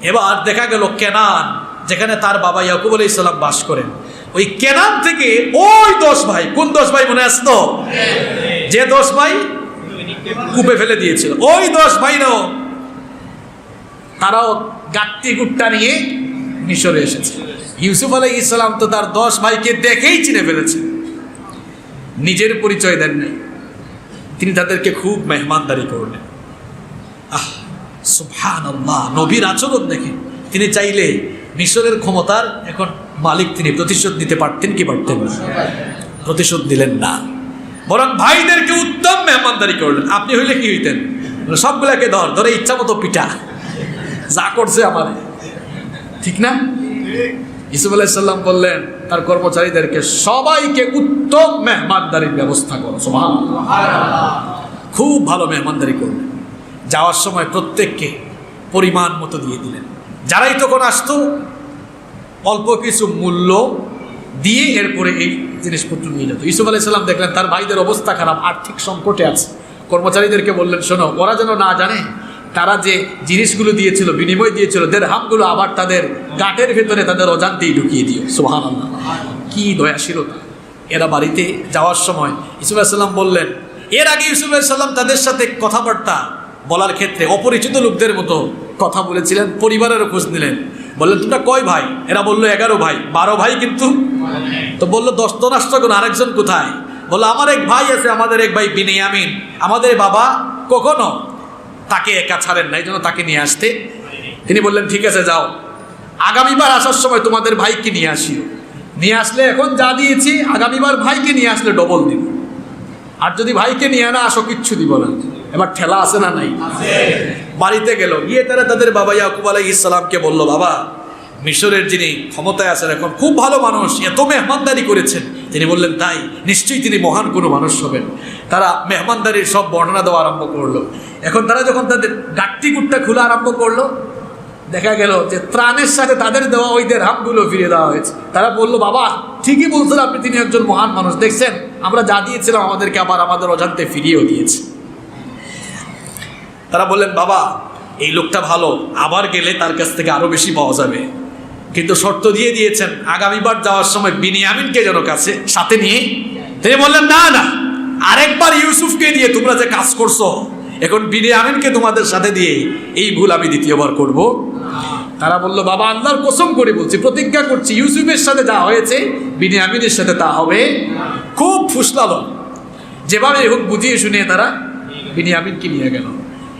এবার দেখা গেল কেনান, যেখানে তার বাবা ইয়াকুব আলাইহিস সালাম বাস করেন, ওই কেনান থেকে ওই 10 ভাই, কোন 10 ভাই মনে আসতো? যে 10 ভাই কূপে ফেলে দিয়েছিল, ওই 10 ভাইরাও তারাও গাট্টি গুট্টা নিয়ে মিশরে এসেছে। ইউসুফ আলাইহিস সালাম তো তার 10 ভাইকে দেখেই চিনে ফেলেছে, নিজের পরিচয় দেন নাই। তিনি তাদেরকে খুব মেহমানদারি করলেন। সুবহানাল্লাহ, নবীর আচরণ দেখে তিনি চাইলে মিশরের ক্ষমতার এখন মালিক তিনি, প্রতিশোধ নিতে পারতেন কি পারতেন না? প্রতিশোধ দিলেন না, বরং ভাইদেরকে উত্তম মেহমানদারি করলেন। আপনি হইলে কি হইতেন? সবগুলাকে ধরে ইচ্ছা মতো পিটা, যা করছে আমার, ঠিক না? ইউসুফ আলাইহিস সালাম বললেন তার কর্মচারীদেরকে সবাইকে উত্তম মেহমানদারির ব্যবস্থা করো। সুবহানাল্লাহ। খুব ভালো মেহমানদারি করলেন। যাওয়ার সময় প্রত্যেককে পরিমাণ মতো দিয়ে দিলেন। যারাই তখন আসতো অল্প কিছু মূল্য দিয়ে এরপরে এই জিনিসপত্র নিয়ে যেত। ইউসুফ আলাইহিস সালাম দেখলেন তার ভাইদের অবস্থা খারাপ, আর্থিক সংকটে আছে। কর্মচারীদেরকে বললেন শোনো, ওরা যেন না জানে তারা যে জিনিসগুলো দিয়েছিল, বিনিময় দিয়েছিল, দেরহামগুলো আবার তাদের গাঁটের ভেতরে তাদের অজান্তেই ঢুকিয়ে দিও। সুবহানাল্লাহ, কি দয়াশীলতা! এরা বাড়িতে যাওয়ার সময় ইউসুফ আলাইহিস সালাম বললেন, এর আগে ইউসুফ আলাইহিস সালাম তাদের সাথে কথাবার্তা বলার ক্ষেত্রে অপরিচিত লোকদের মতো কথা বলেছিলেন, পরিবারেরও খোঁজ নিলেন। বললেন তোমরা কয় ভাই? এরা বললো 11 ভাই। 12 ভাই কিন্তু, তো বললো 10 তো নষ্ট করুন, আরেকজন কোথায়? বললো আমার এক ভাই আছে, আমাদের এক ভাই বিনিয়ামিন, আমাদের বাবা কখনো তাকে একা ছাড়েন না, এই জন্য তাকে নিয়ে আসতে। তিনি বললেন ঠিক আছে যাও, আগামীবার আসার সময় তোমাদের ভাইকে নিয়ে আসিও, নিয়ে আসলে এখন যা দিয়েছি আগামীবার ভাইকে নিয়ে আসলে ডবল দিব, আর যদি ভাইকে নিয়ে না আসো কিচ্ছু দিব না। এবার ঠেলা আছে না নাই? বাড়িতে গেল, গিয়ে তারা তাদের বাবা ইয়াকুব আলাইহিস সালামকে বলল, বাবা মিশরের যিনি ক্ষমতায় আছেন এখন খুব ভালো মানুষ, এত মেহমানদারি করেছেন। তিনি বললেন তাই, নিশ্চয়ই তিনি মহান কোনো মানুষ হবেন। তারা মেহমানদারির সব বর্ণনা দেওয়া আরম্ভ করলো। এখন তারা যখন তাদের গাট্টি গুট্টা খোলা আরম্ভ করলো, দেখা গেল যে ত্রাণের সাথে তাদের দেওয়া ওই দেরহামগুলো ফিরিয়ে দেওয়া হয়েছে। তারা বললো বাবা ঠিকই বলছেন আপনি, তিনি একজন মহান মানুষ, দেখছেন আমরা যা দিয়েছিলাম আমাদেরকে আবার আমাদের অজান্তে ফিরিয়েও দিয়েছে। তারা বললেন বাবা এই লোকটা ভালো, আবার গেলে তার কাছ থেকে আরো বেশি পাওয়া যাবে, কিন্তু শর্ত দিয়ে দিয়েছেন আগামীবার যাওয়ার সময় বিনিয়ামিনকে যেন কাছে সাথে নিয়ে। তিনি বললেন না না, আরেকবার ইউসুফকে দিয়ে তোমরা যে কাজ করছো, এখন বিনিয়ামিনকে তোমাদের সাথে দিয়ে এই ভুল আমি দ্বিতীয়বার করব। তারা বলল, বাবা আল্লাহর কসম করে বলছি, প্রতিজ্ঞা করছি, ইউসুফের সাথে যা হয়েছে বিনিয়ামিনের সাথে তা হবে। খুব ফুসলালো, যেভাবে হোক বুঝিয়ে শুনিয়ে তারা বিনিয়ামিনকে নিয়ে গেল।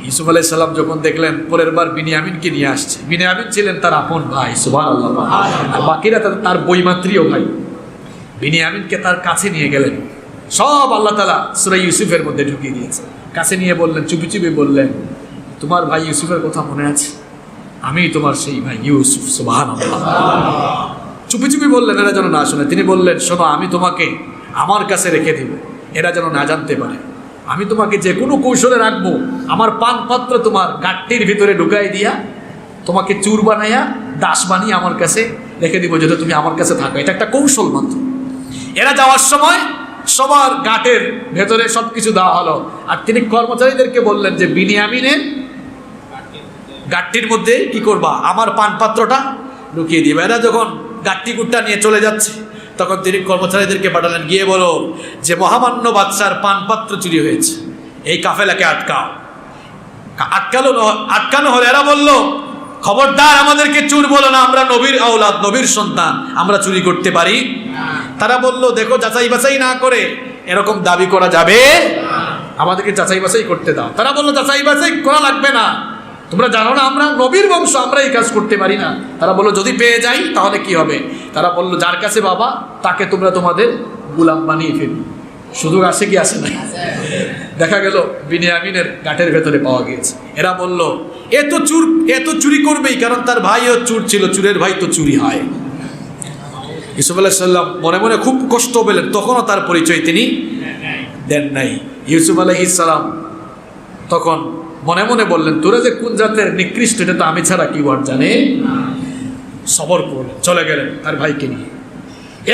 ইউসুফ আলাইহিস সালাম যখন দেখলেন পরের বার বিনিয়ামিনকে নিয়ে আসছে, বিনিয়ামিন ছিলেন তার আপন ভাই, সুবহানাল্লাহ, আর বাকিরা তার বৈমাত্রীয় ভাই। বিনিয়ামিনকে তার কাছে নিয়ে গেলেন, সব আল্লাহ তাআলা সূরা ইউসুফের মধ্যে ঢুকিয়ে দিয়েছে। কাছে নিয়ে বললেন, চুপি চুপি বললেন, তোমার ভাই ইউসুফের কথা মনে আছে? আমি তোমার সেই ভাই ইউসুফ। সুবহানাল্লাহ। চুপি চুপি বললেন, এরা যেন না শোনে। তিনি বললেন, শোনো, আমি তোমাকে আমার কাছে রেখে দিব, এরা যেন না জানতে পারে। আমি তোমাকে যে কোনো কৌশলে রাখবো, আমার পান পাত্র তোমার গাট্টির ভিতরে ঢুকাই দিয়া তোমাকে চুর বানাইয়া দাস বানিয়ে আমার কাছে রেখে দিব, যেটা তুমি আমার কাছে থাকো। এটা একটা কৌশল মাত্র। এরা যাওয়ার সময় সবার গাটের ভেতরে সবকিছু দেওয়া হলো, আর তিনি কর্মচারীদেরকে বললেন যে বিনিয়ামিনের গাট্টির মধ্যে কি করবা, আমার পান পাত্রটা ঢুকিয়ে দিবে। এরা যখন গাট্টি কুট্টা নিয়ে চলে যাচ্ছে, তখন তিনি কর্মচারীদেরকে পাঠালেন, গিয়ে বলো যে মহামান্য বাদশার পানপাত্র চুরি হয়েছে, এই কাফেলাকে আটকাও। আটকানো হলে এরা বলল, খবরদার আমাদেরকে চুর বলো না, আমরা নবীর আওলাদ, নবীর সন্তান, আমরা চুরি করতে পারি। তারা বলল, দেখো, যাচাই বাছাই না করে এরকম দাবি করা যাবে, আমাদেরকে যাচাই বাছাই করতে দাও। তারা বলল, যাচাই বাছাই করা লাগবে না, তোমরা জানো না আমরা নবীর বংশ, আমরা এই কাজ করতে পারি না। তারা বললো, যদি পেয়ে যাই তাহলে কি হবে? তারা বললো, যার কাছে বাবা তাকে তোমরা তোমাদের গোলাম বানিয়ে ফেলবে। সুযোগ আসে কি আসে না? দেখা গেল বিনিয়ামিনের গাটের ভেতরে পাওয়া গিয়েছে। এরা বলল, এত চুরি করবেই, কারণ তার ভাইও চুর ছিল, চুরের ভাই তো চুরি হয়। ইউসুফ আলাইহিস সালাম মনে মনে খুব কষ্ট পেলেন, তখনও তার পরিচয় তিনি দেন নাই। ইউসুফ আলাইহিস সালাম তখন মনে মনে বললেন, তোরা যে কোন জাতের নিকৃষ্ট, এটা তো আমি ছাড়া কি আর জানে। সবর করলেন, চলে গেলেন তার ভাইকে নিয়ে।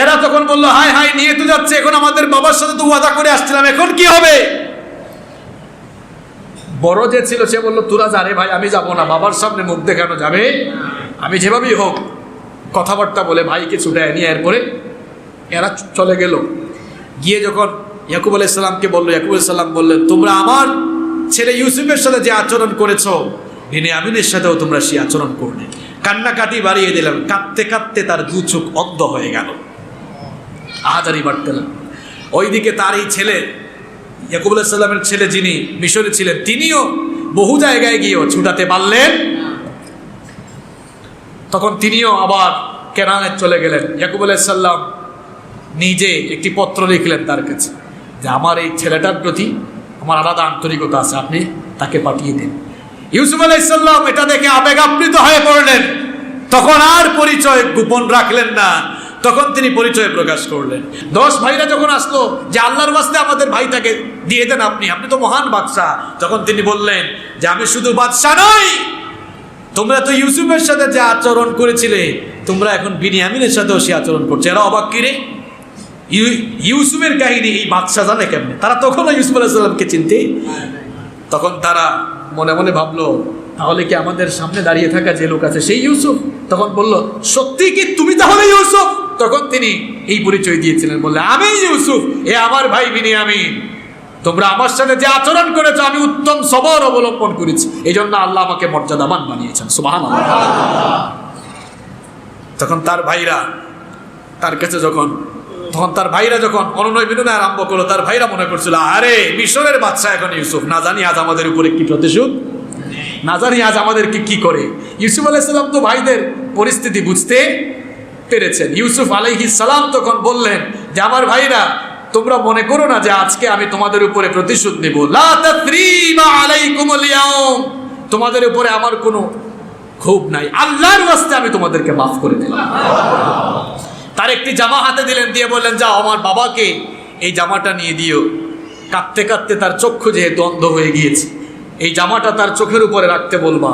এরা তখন বললো, হায় হায়, নিয়ে তো যাচ্ছে, এখন আমাদের বাবার সাথে তো ওয়াদা করে আসছিলাম, এখন কি হবে? বড় যে ছিল সে বললো, তোরা জানে ভাই, আমি যাব না, বাবার সামনে মুখ দেখানো যাবে, আমি যেভাবেই হোক কথাবার্তা বলে ভাইকে ছুটায় নিয়ে এরপরে এরা চলে গেল। গিয়ে যখন ইয়াকুব আলাইহিস সালামকে বললো, ইয়াকুব আলাইহিস সালাম বললেন, তোমরা আমার ছেলে ইউসুফের সাথে যে আচরণ করেছো, বিনিয়ামিনের সাথেও তোমরা সেই আচরণ করলে। কান্নাকাটি বাড়িয়ে দিলাম, কাঁদতে কাঁদতে তার দু চোখ অন্ধ হয়ে গেল, আহাজারি বাড়তে লাগলো। ওইদিকে তার এই ছেলে, ইয়াকুব আলাইহিস সালামের ছেলে যিনি মিশরে ছিলেন, তিনিও বহু জায়গায় গিয়েও ছুটাতে পারলেন। তখন তিনিও আবার কেনানে চলে গেলেন। ইয়াকুব আলাইহিস সালাম নিজে একটি পত্র লিখলেন তার কাছে, যে আমার এই ছেলেটার প্রতি আমার আলাদা আন্তরিকতা আছে, আপনি তাকে পাঠিয়ে দিন। ইউসুফ আলাইহিস সালাম এটা দেখে আবেগ আপ্লুত হয়ে পড়লেন, তখন আর পরিচয় গোপন রাখলেন না, তখন তিনি পরিচয় প্রকাশ করলেন। 10 ভাইরা যখন আসলো যে আল্লাহর ওয়াস্তে আমাদের ভাইটাকে দিয়ে দেন, আপনি তো মহান বাদশাহ, তখন তিনি বললেন যে আমি শুধু বাদশাহ নই, তোমরা তো ইউসুফের সাথে যে আচরণ করেছিলে, তোমরা এখন বিনিয়ামিনের সাথেও সে আচরণ করছে। এরা অবাক, কিরে ইউসুফের কাহিনী এই বাদশাহ জানে কেমনে? তারা তখনও ইউসুফ আলাইহিস সালামকে চিনতে। তখন তারা মনে মনে ভাবলো, তাহলে কি আমাদের সামনে দাঁড়িয়ে থাকা যে লোক আছে সেই ইউসুফ? তখন বলল, সত্যি কি তুমি তাহলে ইউসুফ? তখন তিনি এই পরিচয় দিয়েছিলেন, বললে, আমি ইউসুফ, এ আমার ভাই বিনিয়ামিন, তোমরা আমার সাথে যে আচরণ করেছো আমি উত্তম সবর অবলম্বন করেছি, এই জন্য আল্লাহ আমাকে মর্যাদাবান বানিয়েছেন। সুবহানাল্লাহ। তখন তার ভাইরা তার কাছে তখন তার ভাইরা যখন অনুনয় বিনয় আরম্ভ করলো, তার ভাইরা মনে করছিল, আরে মিশরের বাদশা এখন ইউসুফ, না জানি আজ আমাদের উপরে কি প্রতিশোধ, না জানি আজ আমাদেরকে কি করে। ইউসুফ আলাইহিস সালাম তো ভাইদের পরিস্থিতি বুঝতে পেরেছেন। ইউসুফ আলাইহিস সালাম তখন বললেন যে, আমার ভাইরা, তোমরা মনে করো না যে আজকে আমি তোমাদের উপরে প্রতিশোধ নেব। লা তাসরিবা আলাইকুমুল ইয়াউম, তোমাদের উপরে আমার কোনো ক্ষোভ নাই, আল্লাহর ওয়াস্তে আমি তোমাদেরকে মাফ করে দিলাম। তার একটি জামা হাতে দিলেন, দিয়ে বললেন, যাও আমার বাবাকে এই জামাটা নিয়ে দিও। কাঁদতে কাঁদতে তার চক্ষু যেহেতু অন্ধ হয়ে গিয়েছে, এই জামাটা তার চোখের উপরে রাখতে বলবা,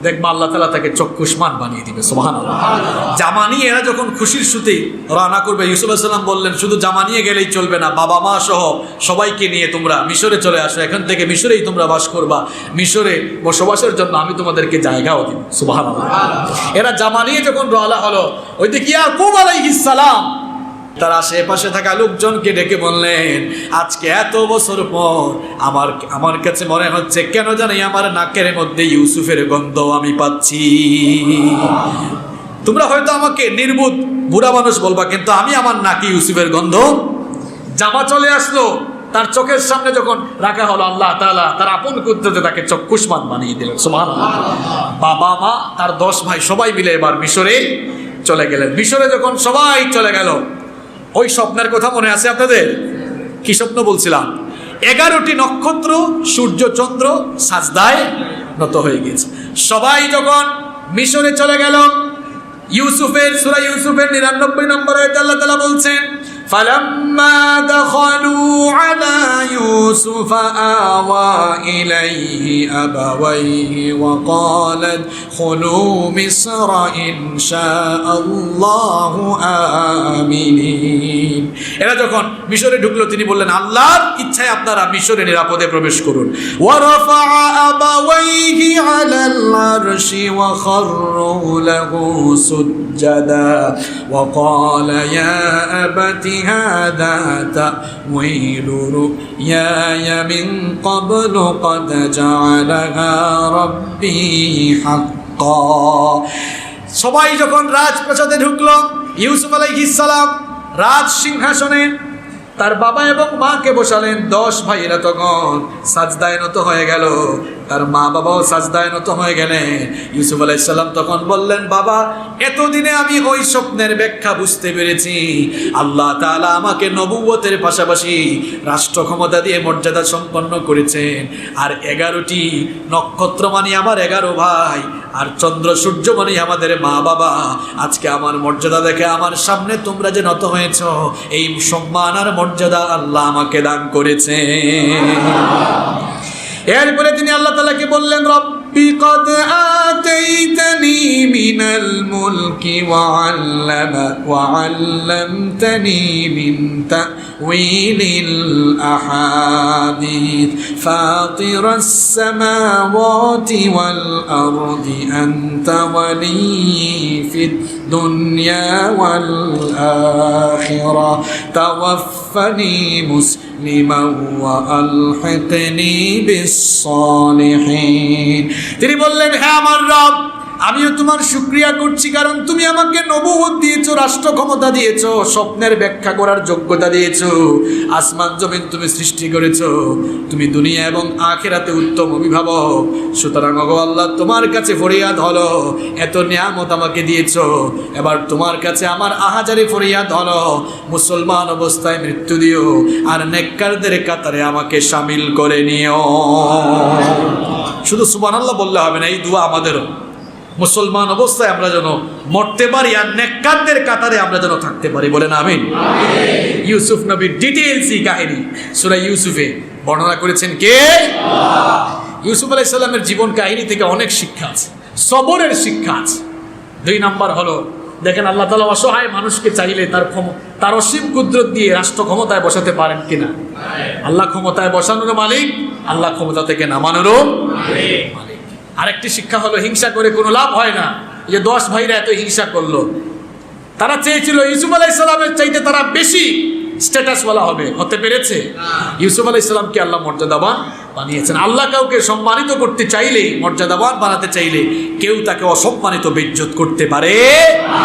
দেখবা আল্লাহ তাআলা তাকে চক্ষুষ্মান বানিয়ে দিবে। সুবহানাল্লাহ। জামা নিয়ে এরা যখন খুশির সুতে রওনা করবে, ইউসুফ আলাইহিস সালাম বললেন শুধু জামা নিয়ে গেলেই চলবে না, বাবা মা সহ সবাইকে নিয়ে তোমরা মিশরে চলে আসো, এখান থেকে মিশরেই তোমরা বাস করবা, মিশরে বসবাসের জন্য আমি তোমাদেরকে জায়গাও দিব। সুবহানাল্লাহ। এরা জামা নিয়ে যখন রওনা হলো, ওইদিকে ইয়াকুব আলাইহিস সালাম তার আশেপাশে থাকা লোকজনকে ডেকে বললেন, আজকে এত বছর পর আমার কাছে মনে হচ্ছে কেন জানি আমার নাকের মধ্যে ইউসুফের গন্ধ আমি পাচ্ছি। তোমরা হয়তো আমাকে নির্বুধ বুড়া মানুষ বলবা, কিন্তু আমি আমার নাকি ইউসুফের গন্ধ। জামা চলে আসলো, তার চোখের সামনে যখন রাখা হলো, আল্লাহ তাআলা তার আপন কুদরতে তাকে চক্ষুষ্মান বানিয়ে দিলেন। সুবহানাল্লাহ। বাবা মা তার 10 ভাই সবাই মিলে এবার মিশরে চলে গেলেন। মিশরে যখন সবাই চলে গেল, ওই স্বপ্নের কথা মনে আছে আপনাদের? কি স্বপ্ন বলছিলাম? 11টি নক্ষত্র, সূর্য চন্দ্র সাজদায় নত হয়ে গেছে। সবাই যখন মিশরে চলে গেল, সূরা ইউসুফের 99 নম্বর আয়াতে আল্লাহ তাআলা বলছেন, فَلَمَّا دَخَلُوا عَلَى يُوسُفَ آوَى إِلَيْهِ أَبَوَيْهِ وَقَالَ ادْخُلُوا مِصْرَ إِنْ شَاءَ اللَّهُ آمِنِينَ। এরা যখন মিশরে ঢুকলো, তিনি বললেন আল্লাহর ইচ্ছায় আপনারা মিশরে নিরাপদে প্রবেশ করুন। وَرَفَعَ أَبَوَيْهِ عَلَى الْعَرْشِ وَخَرُّوا لَهُ سُجَّدًا وَقَالَ يَا أَبَتِ هذا تأويل رؤياي من قبل قد جعلها ربي حقا। সবাই যখন রাজপ্রাসাদে ঢুকলো, ইউসুফ আলাইহিস সালাম রাজ সিংহাসনে তার বাবা এবং মাকে বসালেন। 10 ভাইয়েরা তখন সাজদায় নত হয়ে গেল, তার মা বাবাও সাজদায় নত হয়ে গেলেন। ইউসুফ আলাইহিস সালাম তখন বললেন, বাবা এতদিনে আমি ওই স্বপ্নের ব্যাখ্যা বুঝতে পেরেছি। আল্লাহ তাআলা আমাকে নবুয়তের পাশাপাশি রাষ্ট্র ক্ষমতা দিয়ে মর্যাদা সম্পন্ন করেছেন। আর 11টি নক্ষত্র মানে আমার 11 ভাই, আর চন্দ্র সূর্য মানে আমাদের মা বাবা। আজকে আমার মর্যাদা দেখে আমার সামনে তোমরা যে নত হয়েছ, এই সম্মান আর মর্যাদা আল্লাহ আমাকে দান করেছে। এরপরে তিনি আল্লাহ তাআলাকে বললেন, রব্বি কদ আতাইতানি মিনাল মুলকি ওয়া আল্লামতানি মিন তাউইলিল আহাদিস ফাতিরাস সামাওয়াতি ওয়াল আরদি আনতা ওয়ালিয়্যি ফিদ দুনিয়া ওয়াল আখিরা তাওয়াফফানি মুসলিমান ওয়া আলহিকনি বিস-সালিহিন। তিনি বললেন, হ্যাঁ আমার রব, আমিও তোমার শুকরিয়া করছি, কারণ তুমি আমাকে নবুয়ত দিয়েছো, রাষ্ট্র ক্ষমতা দিয়েছো, স্বপ্নের ব্যাখ্যা করার যোগ্যতা দিয়েছো, আসমান জমিন তুমি সৃষ্টি করেছো, তুমি দুনিয়া এবং আখিরাতে উত্তম অভিভাবক। সুতরাং ওগো আল্লাহ, তোমার কাছে ফরিয়াদ হলো, এত নিয়ামত আমাকে দিয়েছো, এবার তোমার কাছে আমার আহাজারি ফরিয়াদ হলো, মুসলমান অবস্থায় মৃত্যু দিও, আর নেককারদের কাতারে আমাকে শামিল করে নিও। শুধু সুবহানাল্লাহ বললে হবে না, এই দোয়া আমাদেরও। মুসলমান অবস্থায় আমরা যেন মরতে পারি, আর নেককারদের কাতারে আমরা যেন থাকতে পারি, বলেন আমিন। ইউসুফ নবীর ডিটেইলস এই কাহিনী সূরা ইউসুফে বর্ণনা করেছেন কে? ইউসুফ আলাইহিস সালামের জীবন কাহিনী থেকে অনেক শিক্ষা আছে, সবরের শিক্ষা আছে। 2 নাম্বার হলো, দেখেন আল্লাহ তাআলা অসহায় মানুষকে চাইলে তার অসীম কুদরত দিয়ে রাষ্ট্র ক্ষমতায় বসাতে পারেন কিনা। আল্লাহ ক্ষমতায় বসানোর মালিক, আল্লাহ ক্ষমতা থেকে নামানোরও মালিক। আরেকটি শিক্ষা হলো, হিংসা করে কোনো লাভ হয় না। যে 10 ভাইরা এত হিংসা করলো, তারা চেয়েছিল ইউসুফ আলাইহিস সালামের চাইতে তারা বেশি স্ট্যাটাস ওয়ালা হবে, হতে পেরেছে? ইউসুফ আলাইহিস সালামকে আল্লাহ মর্যাদাবান বানিয়েছেন। আল্লাহ কাউকে সম্মানিত করতে চাইলে, মর্যাদাবান বানাতে চাইলে, কেউ তাকে অসম্মানিত বেইজ্জত করতে পারে না।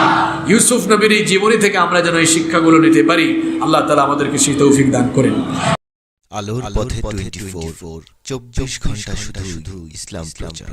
ইউসুফ নবীর এই জীবনী থেকে আমরা যেন এই শিক্ষাগুলো নিতে পারি, আল্লাহ তাআলা আমাদেরকে সেই তৌফিক দান করেন। আলোর পথে 24 24 ঘন্টা শুধু ইসলাম প্রচার।